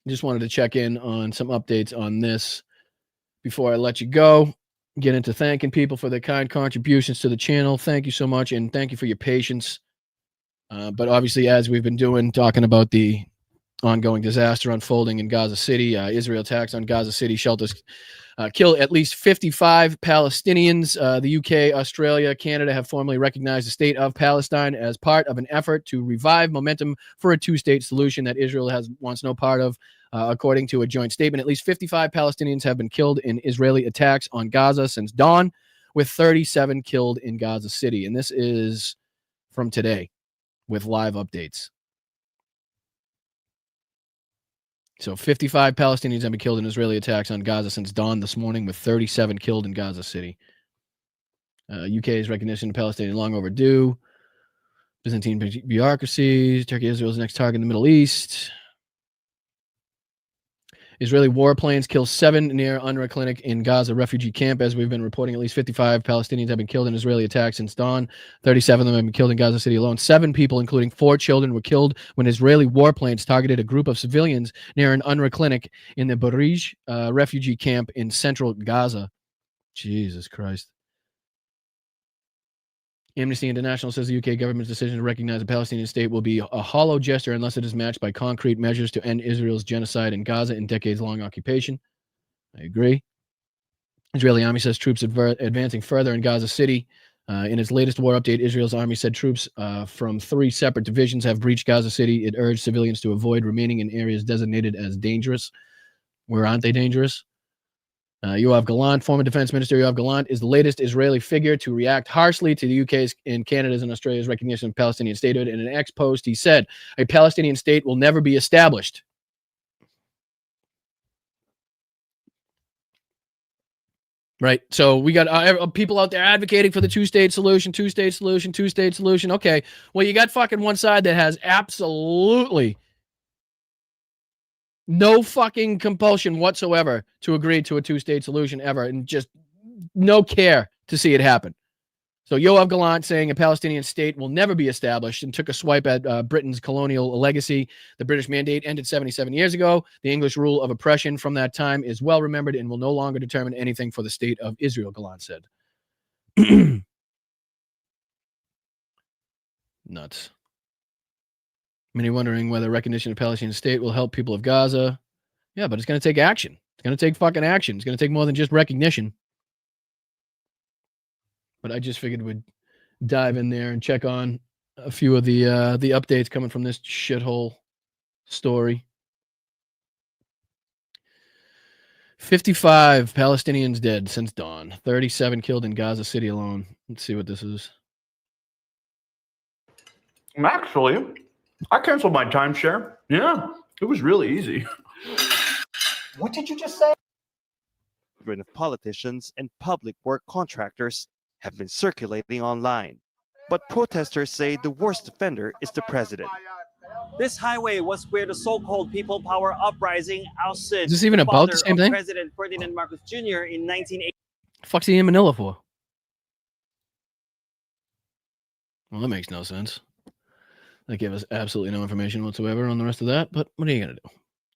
Just wanted to check in on some updates on this before I let you go. Get into thanking people for their kind contributions to the channel. Thank you so much, and thank you for your patience. But obviously, as we've been doing, talking about the ongoing disaster unfolding in Gaza City, Israel attacks on Gaza City shelters kill at least 55 Palestinians. The UK, Australia, Canada have formally recognized the state of Palestine as part of an effort to revive momentum for a two-state solution that Israel wants no part of. According to a joint statement, at least 55 Palestinians have been killed in Israeli attacks on Gaza since dawn, with 37 killed in Gaza City. And this is from today with live updates. So 55 Palestinians have been killed in Israeli attacks on Gaza since dawn this morning, with 37 killed in Gaza City. UK's recognition of Palestine long overdue. Byzantine bureaucracy. Turkey, Israel's next target in the Middle East. Israeli warplanes kill 7 near UNRWA clinic in Gaza refugee camp. As we've been reporting, at least 55 Palestinians have been killed in Israeli attacks since dawn. 37 of them have been killed in Gaza City alone. 7 people, including 4 children, were killed when Israeli warplanes targeted a group of civilians near an UNRWA clinic in the Barij refugee camp in central Gaza. Jesus Christ. Amnesty International says the UK government's decision to recognize a Palestinian state will be a hollow gesture unless it is matched by concrete measures to end Israel's genocide in Gaza and decades-long occupation. I agree. Israeli army says troops advancing further in Gaza City. In its latest war update, Israel's army said troops from 3 separate divisions have breached Gaza City. It urged civilians to avoid remaining in areas designated as dangerous. Where aren't they dangerous? Yoav Gallant, former defense minister Yoav Gallant, is the latest Israeli figure to react harshly to the UK's and Canada's and Australia's recognition of Palestinian statehood. In an ex-post, he said, a Palestinian state will never be established. Right. So we got people out there advocating for the two-state solution. Okay. Well, you got fucking one side that has absolutely no fucking compulsion whatsoever to agree to a two-state solution ever, and just no care to see it happen. So Yoav Gallant saying a Palestinian state will never be established, and took a swipe at Britain's colonial legacy. The British mandate ended 77 years ago. The English rule of oppression from that time is well remembered and will no longer determine anything for the state of Israel, Gallant said. Nuts. Many wondering whether recognition of Palestinian state will help people of Gaza. Yeah, but it's going to take action. It's going to take fucking action. It's going to take more than just recognition. But I just figured we'd dive in there and check on a few of the updates coming from this shithole story. 55 Palestinians dead since dawn. 37 killed in Gaza City alone. Let's see what this is. Actually, I canceled my timeshare. Yeah, it was really easy. What did you just say? Of politicians and public work contractors have been circulating online, but protesters say the worst offender is the president. This highway was where the so-called People Power Uprising ousted Is this even about the same thing? President Ferdinand Marcos Jr. in 1980. Fuck's he in Manila for? Well, that makes no sense. That gave us absolutely no information whatsoever on the rest of that, but what are you going to do?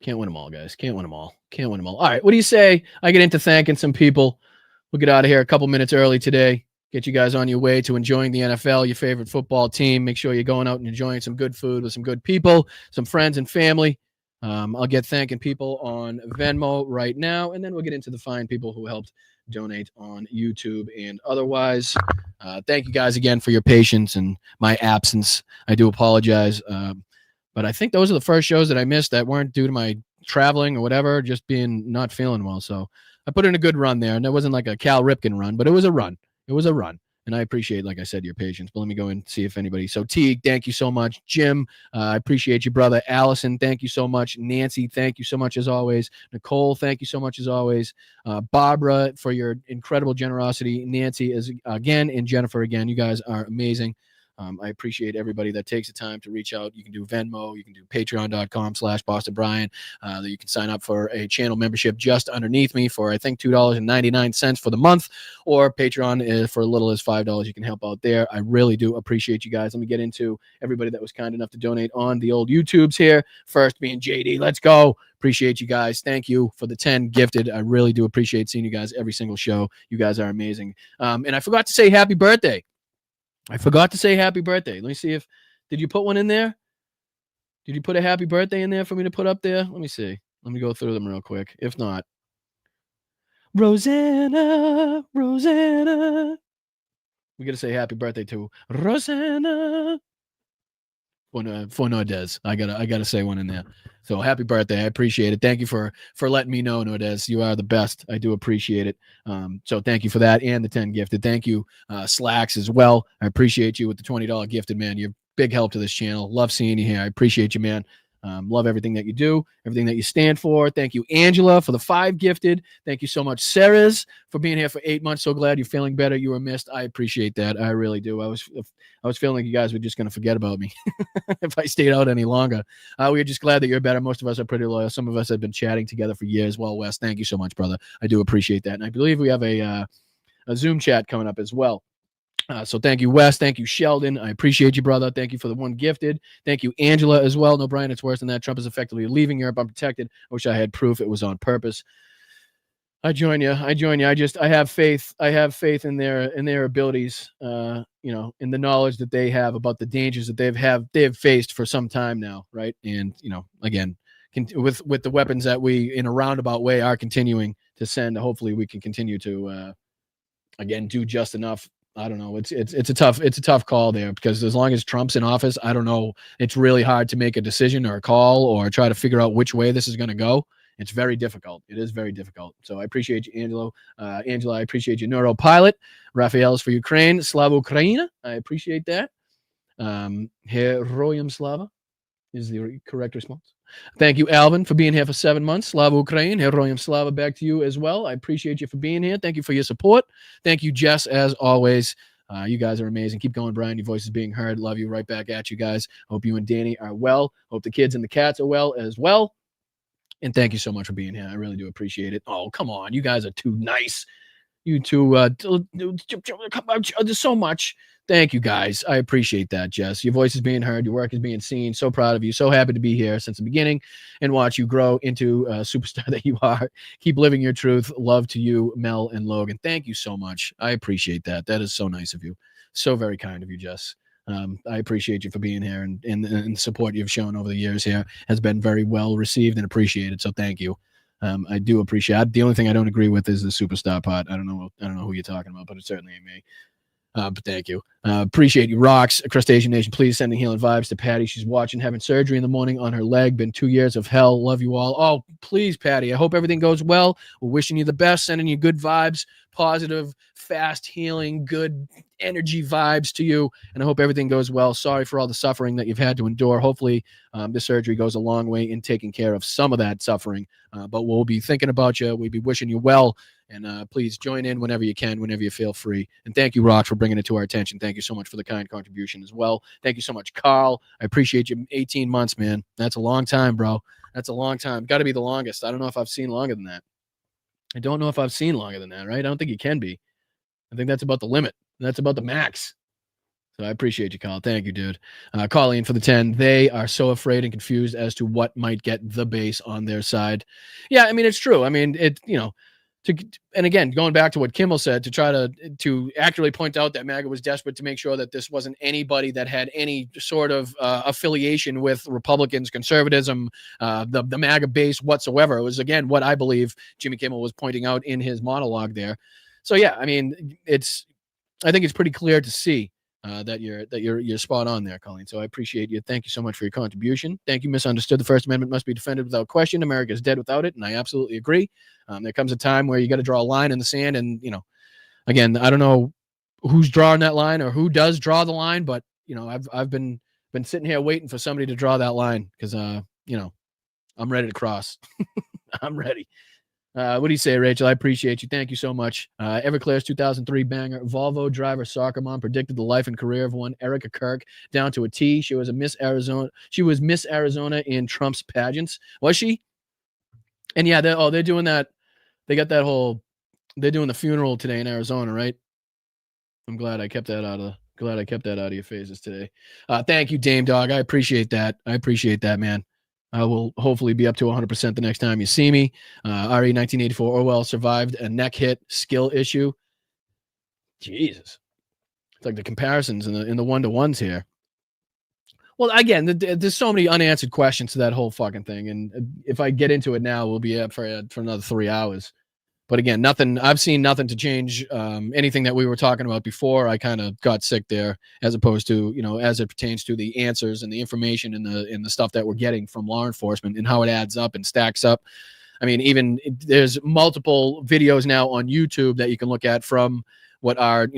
Can't win them all, guys. Can't win them all. Can't win them all. All right, what do you say I get into thanking some people? We'll get out of here a couple minutes early today. Get you guys on your way to enjoying the NFL, your favorite football team. Make sure you're going out and enjoying some good food with some good people, some friends and family. I'll get thanking people on Venmo right now, and then we'll get into the fine people who helped donate on YouTube and otherwise. Thank you guys again for your patience and my absence. I do apologize. But I think those are the first shows that I missed that weren't due to my traveling or whatever, just being not feeling well. So I put in a good run there, and it wasn't like a Cal Ripken run, but it was a run. It was a run. And I appreciate, like I said, your patience. But let me go and see if anybody. So Teague, thank you so much. Jim, I appreciate you, brother. Allison, thank you so much. Nancy, thank you so much as always. Nicole, thank you so much as always. Barbara, for your incredible generosity. Nancy, as again, and Jennifer again. You guys are amazing. I appreciate everybody that takes the time to reach out. You can do Venmo. You can do patreon.com/BostonBrian. You can sign up for a channel membership just underneath me for, I think, $2.99 for the month, or Patreon for a little as $5. You can help out there. I really do appreciate you guys. Let me get into everybody that was kind enough to donate on the old YouTubes here. First being JD. Let's go. Appreciate you guys. Thank you for the 10 gifted. I really do appreciate seeing you guys every single show. You guys are amazing. And I forgot to say happy birthday. Let me see if, did you put one in there? Did you put a happy birthday in there for me to put up there? Let me see. Let me go through them real quick. If not, Rosanna. We got to say happy birthday to Rosanna. For Nordez. I gotta say one in there. So happy birthday. I appreciate it. Thank you for letting me know, Nordez. You are the best. I do appreciate it. So thank you for that and the 10 gifted. Thank you, Slacks, as well. I appreciate you with the $20 gifted, man. You're big help to this channel. Love seeing you here. I appreciate you, man. Love everything that you do, everything that you stand for. Thank you, Angela, for the 5 gifted. Thank you so much, Sarah's, for being here for 8 months. So glad you're feeling better. You were missed. I appreciate that. I really do. I was feeling like you guys were just going to forget about me if I stayed out any longer. We are just glad that you're better. Most of us are pretty loyal. Some of us have been chatting together for years. Well, Wes, thank you so much, brother. I do appreciate that. And I believe we have a Zoom chat coming up as well. So thank you, Wes. Thank you, Sheldon. I appreciate you, brother. Thank you for the 1 gifted. Thank you, Angela, as well. No, Brian, it's worse than that. Trump is effectively leaving Europe unprotected. I wish I had proof it was on purpose. I join you. I have faith. I have faith in their abilities, in the knowledge that they have about the dangers that they have faced for some time now, right? And, again, with the weapons that we, in a roundabout way, are continuing to send, hopefully we can continue to, again, do just enough. I don't know. It's a tough call there, because as long as Trump's in office, I don't know. It's really hard to make a decision or a call or try to figure out which way this is going to go. It's very difficult. It is very difficult. So I appreciate you, Angela. I appreciate you, Neuropilot. Raphael's for Ukraine. Slava Ukraina. I appreciate that. Heroyam Slava is the correct response. Thank you, Alvin, for being here for 7 months. Slava Ukraine. Heroyam Slava, back to you as well. I appreciate you for being here. Thank you for your support. Thank you, Jess, as always. You guys are amazing. Keep going, Brian. Your voice is being heard. Love you. Right back at you guys. Hope you and Danny are well. Hope the kids and the cats are well as well. And thank you so much for being here. I really do appreciate it. Oh, come on. You guys are too nice. You two, there's so much. Thank you, guys. I appreciate that, Jess. Your voice is being heard. Your work is being seen. So proud of you. So happy to be here since the beginning and watch you grow into a superstar that you are. Keep living your truth. Love to you, Mel and Logan. Thank you so much. I appreciate that. That is so nice of you. So very kind of you, Jess. I appreciate you for being here, and the support you've shown over the years here has been very well received and appreciated. So thank you. I do appreciate it. The only thing I don't agree with is the superstar part. I don't know who you're talking about, but it certainly ain't me. But thank you. Appreciate you, Rocks. Crustacean Nation, please sending healing vibes to Patty. She's watching, having surgery in the morning on her leg. Been 2 years of hell. Love you all. Oh, please, Patty. I hope everything goes well. We're wishing you the best, sending you good vibes, positive, fast healing, good energy vibes to you. And I hope everything goes well. Sorry for all the suffering that you've had to endure. Hopefully the surgery goes a long way in taking care of some of that suffering. But we'll be thinking about you. We'll be wishing you well. And please join in whenever you can, whenever you feel free. And thank you, Rock, for bringing it to our attention. Thank you so much for the kind contribution as well. Thank you so much, Carl. I appreciate you. 18 months, man. That's a long time, bro. That's a long time. Got to be the longest. I don't know if I've seen longer than that. I don't know if I've seen longer than that, right? I don't think you can be. I think that's about the limit. That's about the max. So I appreciate you, Carl. Thank you, dude. Colleen for the 10. They are so afraid and confused as to what might get the base on their side. Yeah, I mean, it's true. I mean, and again, going back to what Kimmel said, to try to accurately point out that MAGA was desperate to make sure that this wasn't anybody that had any sort of affiliation with Republicans, conservatism, the MAGA base whatsoever. It was, again, what I believe Jimmy Kimmel was pointing out in his monologue there. So yeah, I mean, I think it's pretty clear to see that you're spot on there, Colleen. So I appreciate you. Thank you so much for your contribution. Thank you. Misunderstood. The First Amendment must be defended without question. America is dead without it, and I absolutely agree. There comes a time where you got to draw a line in the sand, and again, I don't know who's drawing that line or who does draw the line, but I've been sitting here waiting for somebody to draw that line because I'm ready to cross. I'm ready. What do you say, Rachel? I appreciate you. Thank you so much. Everclear's 2003 banger. Volvo driver, soccer mom, predicted the life and career of one Erica Kirk down to a T. She was Miss Arizona. She was Miss Arizona in Trump's pageants. Was she? And yeah, they're doing that. They got that whole. They're doing the funeral today in Arizona, right? I'm glad I kept that out of your faces today. Thank you, Dame Dog. I appreciate that. Man. I will hopefully be up to 100% the next time you see me. RE 1984 Orwell survived a neck hit skill issue. Jesus. It's like the comparisons in the one-to-ones here. Well, again, there's so many unanswered questions to that whole fucking thing. And if I get into it now, we'll be up for another 3 hours. But again, I've seen nothing to change anything that we were talking about before. I kind of got sick there, as opposed to, as it pertains to the answers and the information and the stuff that we're getting from law enforcement and how it adds up and stacks up. I mean, even there's multiple videos now on YouTube that you can look at from what are,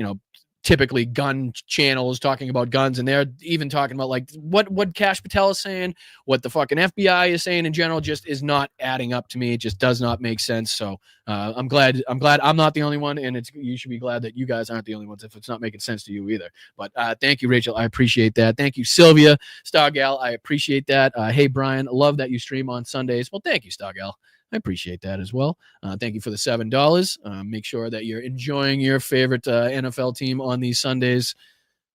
typically gun channels talking about guns, and they're even talking about like what Kash Patel is saying, what the fucking FBI is saying in general, just is not adding up to me. It just does not make sense. So I'm glad I'm not the only one, and you should be glad that you guys aren't the only ones if it's not making sense to you either. But thank you, Rachel. I appreciate that. Thank you, Sylvia Stargal. I appreciate that. Hey, Brian, love that you stream on Sundays. Well, thank you, Stargal. I appreciate that as well. Thank you for the $7. Make sure that you're enjoying your favorite NFL team on these Sundays.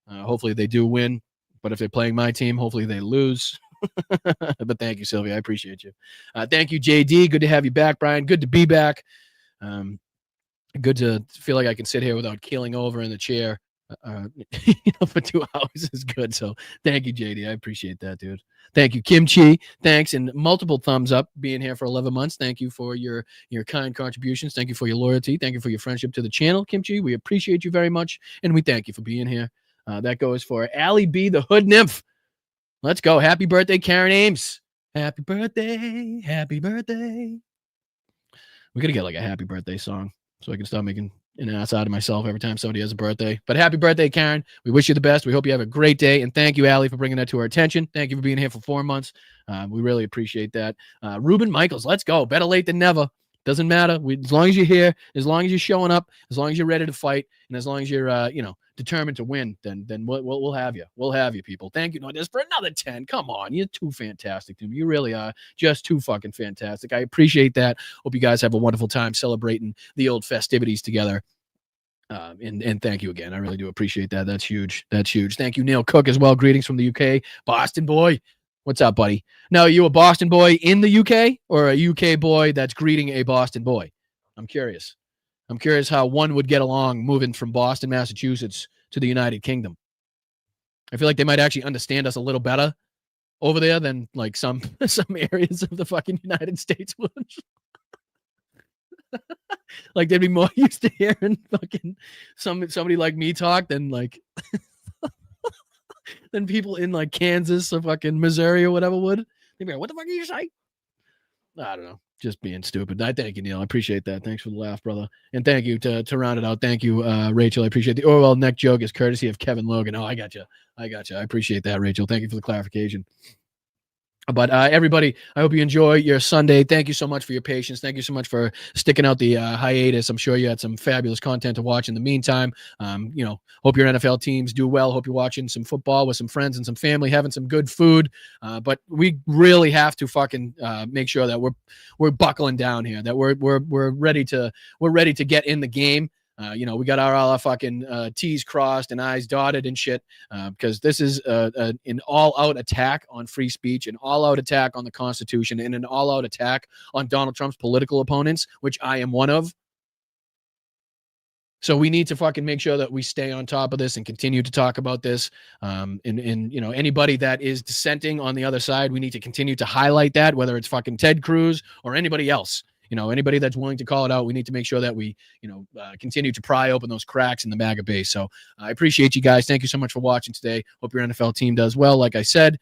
Hopefully they do win, but if they're playing my team, hopefully they lose. But thank you, Sylvia. I appreciate you. Thank you, JD. Good to have you back, Brian. Good to be back. Good to feel like I can sit here without keeling over in the chair for 2 hours is good. So thank you, JD. I appreciate that, dude. Thank you, Kimchi. Thanks, and multiple thumbs up being here for 11 months. Thank you for your kind contributions. Thank you for your loyalty. Thank you for your friendship to the channel, Kimchi. We appreciate you very much, and we thank you for being here. That goes for Allie B, the Hood Nymph. Let's go. Happy birthday, Karen Ames. Happy birthday. Happy birthday. We got to get like a happy birthday song so I can stop making an ass out of myself every time somebody has a birthday. But happy birthday, Karen. We wish you the best. We hope you have a great day. And thank you, Allie, for bringing that to our attention. Thank you for being here for 4 months. We really appreciate that. Ruben Michaels, let's go. Better late than never. Doesn't matter. As long as you're here, as long as you're showing up, as long as you're ready to fight, and as long as you're, determined to win, then we'll have you. We'll have you, people. Thank you, Nordes, for another 10. Come on. You're too fantastic to me. You really are just too fucking fantastic. I appreciate that. Hope you guys have a wonderful time celebrating the old festivities together. And thank you again. I really do appreciate that. That's huge. That's huge. Thank you, Neil Cook, as well. Greetings from the UK. Boston boy. What's up, buddy? Now, are you a Boston boy in the UK or a UK boy that's greeting a Boston boy? I'm curious. I'm curious how one would get along moving from Boston, Massachusetts to the United Kingdom. I feel like they might actually understand us a little better over there than like some areas of the fucking United States would. Like they'd be more used to hearing fucking somebody like me talk than like than people in like Kansas or fucking Missouri or whatever would. They'd be like, what the fuck are you saying? I don't know. Just being stupid. I thank you, Neil. I appreciate that. Thanks for the laugh, brother. And thank you to round it out. Thank you, Rachel. I appreciate the Orwell neck joke is courtesy of Kevin Logan. Oh, I got you. I appreciate that, Rachel. Thank you for the clarification. But everybody, I hope you enjoy your Sunday. Thank you so much for your patience. Thank you so much for sticking out the hiatus. I'm sure you had some fabulous content to watch in the meantime. Hope your NFL teams do well. Hope you're watching some football with some friends and some family, having some good food. But we really have to fucking make sure that we're buckling down here, that we're ready to get in the game. We got all our fucking T's crossed and I's dotted and shit, because this is an all-out attack on free speech, an all-out attack on the Constitution, and an all-out attack on Donald Trump's political opponents, which I am one of. So we need to fucking make sure that we stay on top of this and continue to talk about this. Anybody that is dissenting on the other side, we need to continue to highlight that, whether it's fucking Ted Cruz or anybody else. Anybody that's willing to call it out, we need to make sure that we, continue to pry open those cracks in the MAGA base. So I appreciate you guys. Thank you so much for watching today. Hope your NFL team does well. Like I said,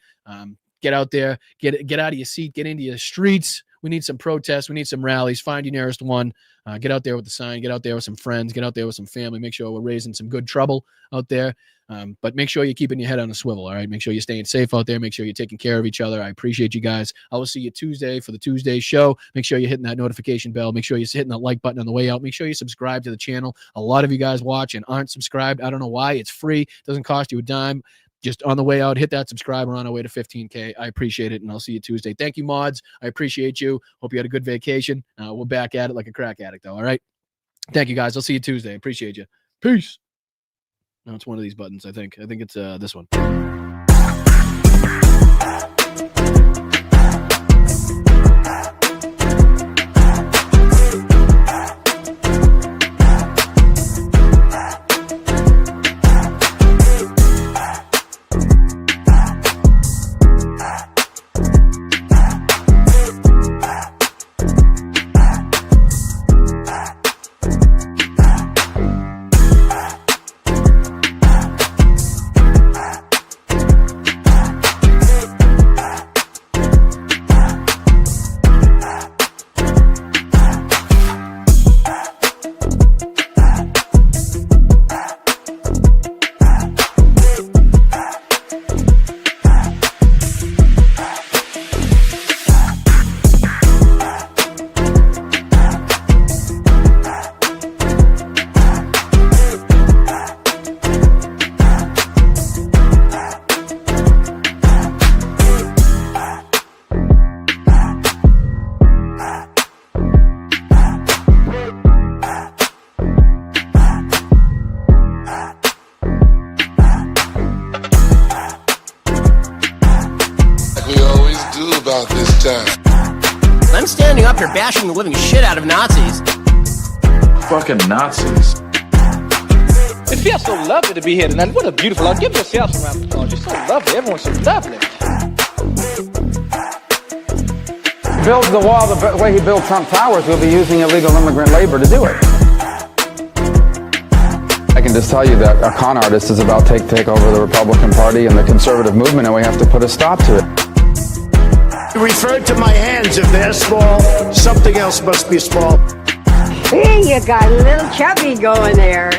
get out there, get out of your seat, get into your streets. We need some protests. We need some rallies. Find your nearest one. Get out there with the sign. Get out there with some friends. Get out there with some family. Make sure we're raising some good trouble out there. But make sure you're keeping your head on a swivel, all right? Make sure you're staying safe out there. Make sure you're taking care of each other. I appreciate you guys. I will see you Tuesday for the Tuesday show. Make sure you're hitting that notification bell. Make sure you're hitting that like button on the way out. Make sure you subscribe to the channel. A lot of you guys watch and aren't subscribed. I don't know why. It's free. It doesn't cost you a dime. Just on the way out, hit that subscribe. We're on our way to 15K. I appreciate it, and I'll see you Tuesday. Thank you, mods. I appreciate you. Hope you had a good vacation. We're back at it like a crack addict, though, all right? Thank you, guys. I'll see you Tuesday. Appreciate you. Peace. No, it's one of these buttons, I think. I think it's this one. time. I'm standing up here bashing the living shit out of Nazis. Fucking Nazis. It feels so lovely to be here tonight. What a beautiful life. Give yourself some round of applause. You're so lovely. Everyone's so lovely. He builds the wall the way he built Trump Towers. We'll be using illegal immigrant labor to do it. I can just tell you that a con artist is about to take over the Republican Party and the conservative movement, and we have to put a stop to it. You referred to my hands. If they're small, something else must be small. Hey, you got a little chubby going there.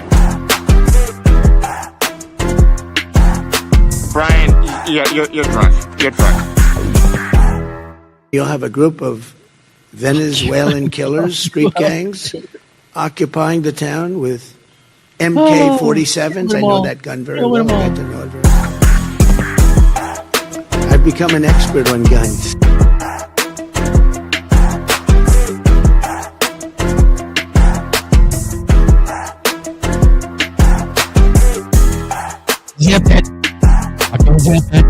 Brian, you're drunk. You're drunk. You'll have a group of Venezuelan killers, street gangs, occupying the town with MK-47s. I know that gun very well. I get to know it very well. I've become an expert on guns. Zip it. I can zip it.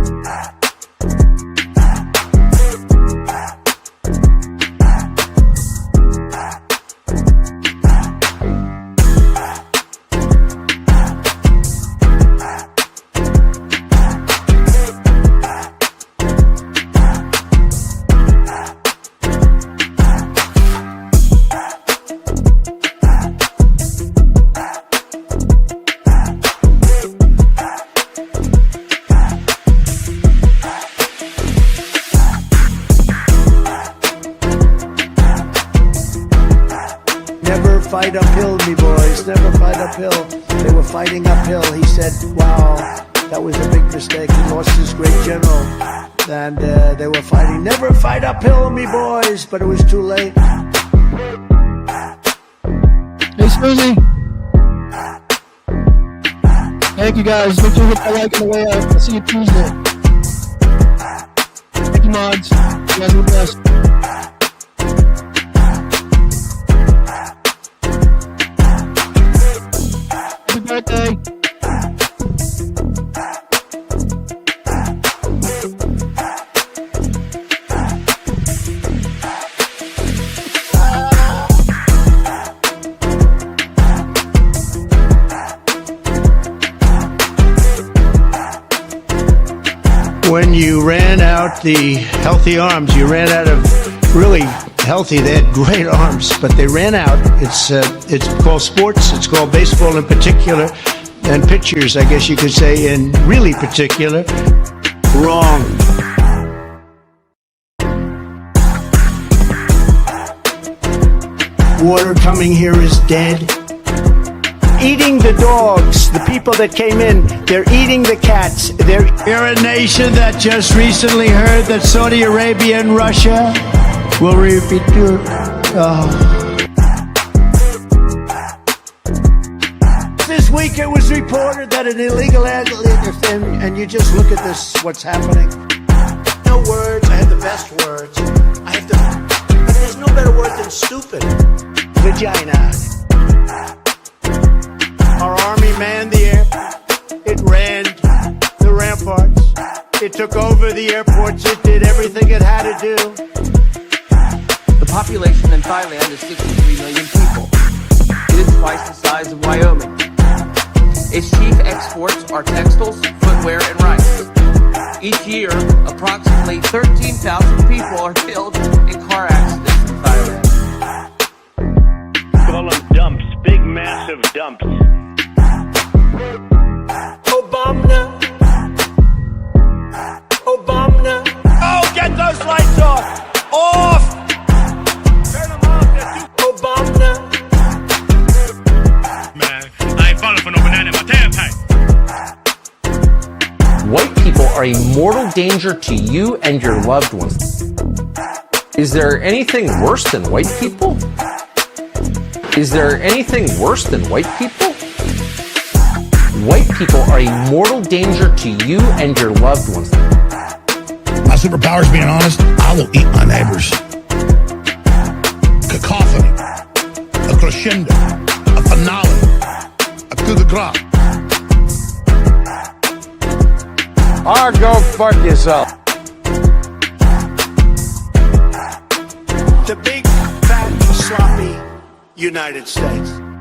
Fight uphill, me boys, never fight uphill. They were fighting uphill. He said, wow, that was a big mistake. He lost his great general. And they were fighting, never fight uphill, me boys. But it was too late. Hey, Susie. Thank you, guys. Make sure you hit that like on the way out. I'll see you Tuesday. Thank you, mods. You guys are the best. Happy birthday. When you ran out the healthy arms, you ran out of really healthy. They had great arms, but they ran out. It's called sports. It's called baseball in particular, and pitchers, I guess you could say, in really particular. Wrong. Water coming here is dead. Eating the dogs, the people that came in, they're eating the cats. You're a nation that just recently heard that Saudi Arabia and Russia will repeat your... This week it was reported that an illegal and you just look at this, what's happening. No words, I have the best words. But there's no better word than stupid. Vagina. Our army manned the air. It ran the ramparts. It took over the airports. It did everything it had to do. The population in Thailand is 63 million people. It is twice the size of Wyoming. Its chief exports are textiles, footwear, and rice. Each year, approximately 13,000 people are killed in car accidents in Thailand. Call them dumps, big massive dumps. Obama. Oh, get those lights off. Off. Turn them off. Obama. Man, I ain't falling for no banana in my tailpipe. White people are a mortal danger to you and your loved ones. Is there anything worse than white people? Is there anything worse than white people? White people are a mortal danger to you and your loved ones. My superpower is being honest. I will eat my neighbors. Cacophony, a crescendo, a finale, a coup de grace. Or go fuck yourself. the big, fat, sloppy United States.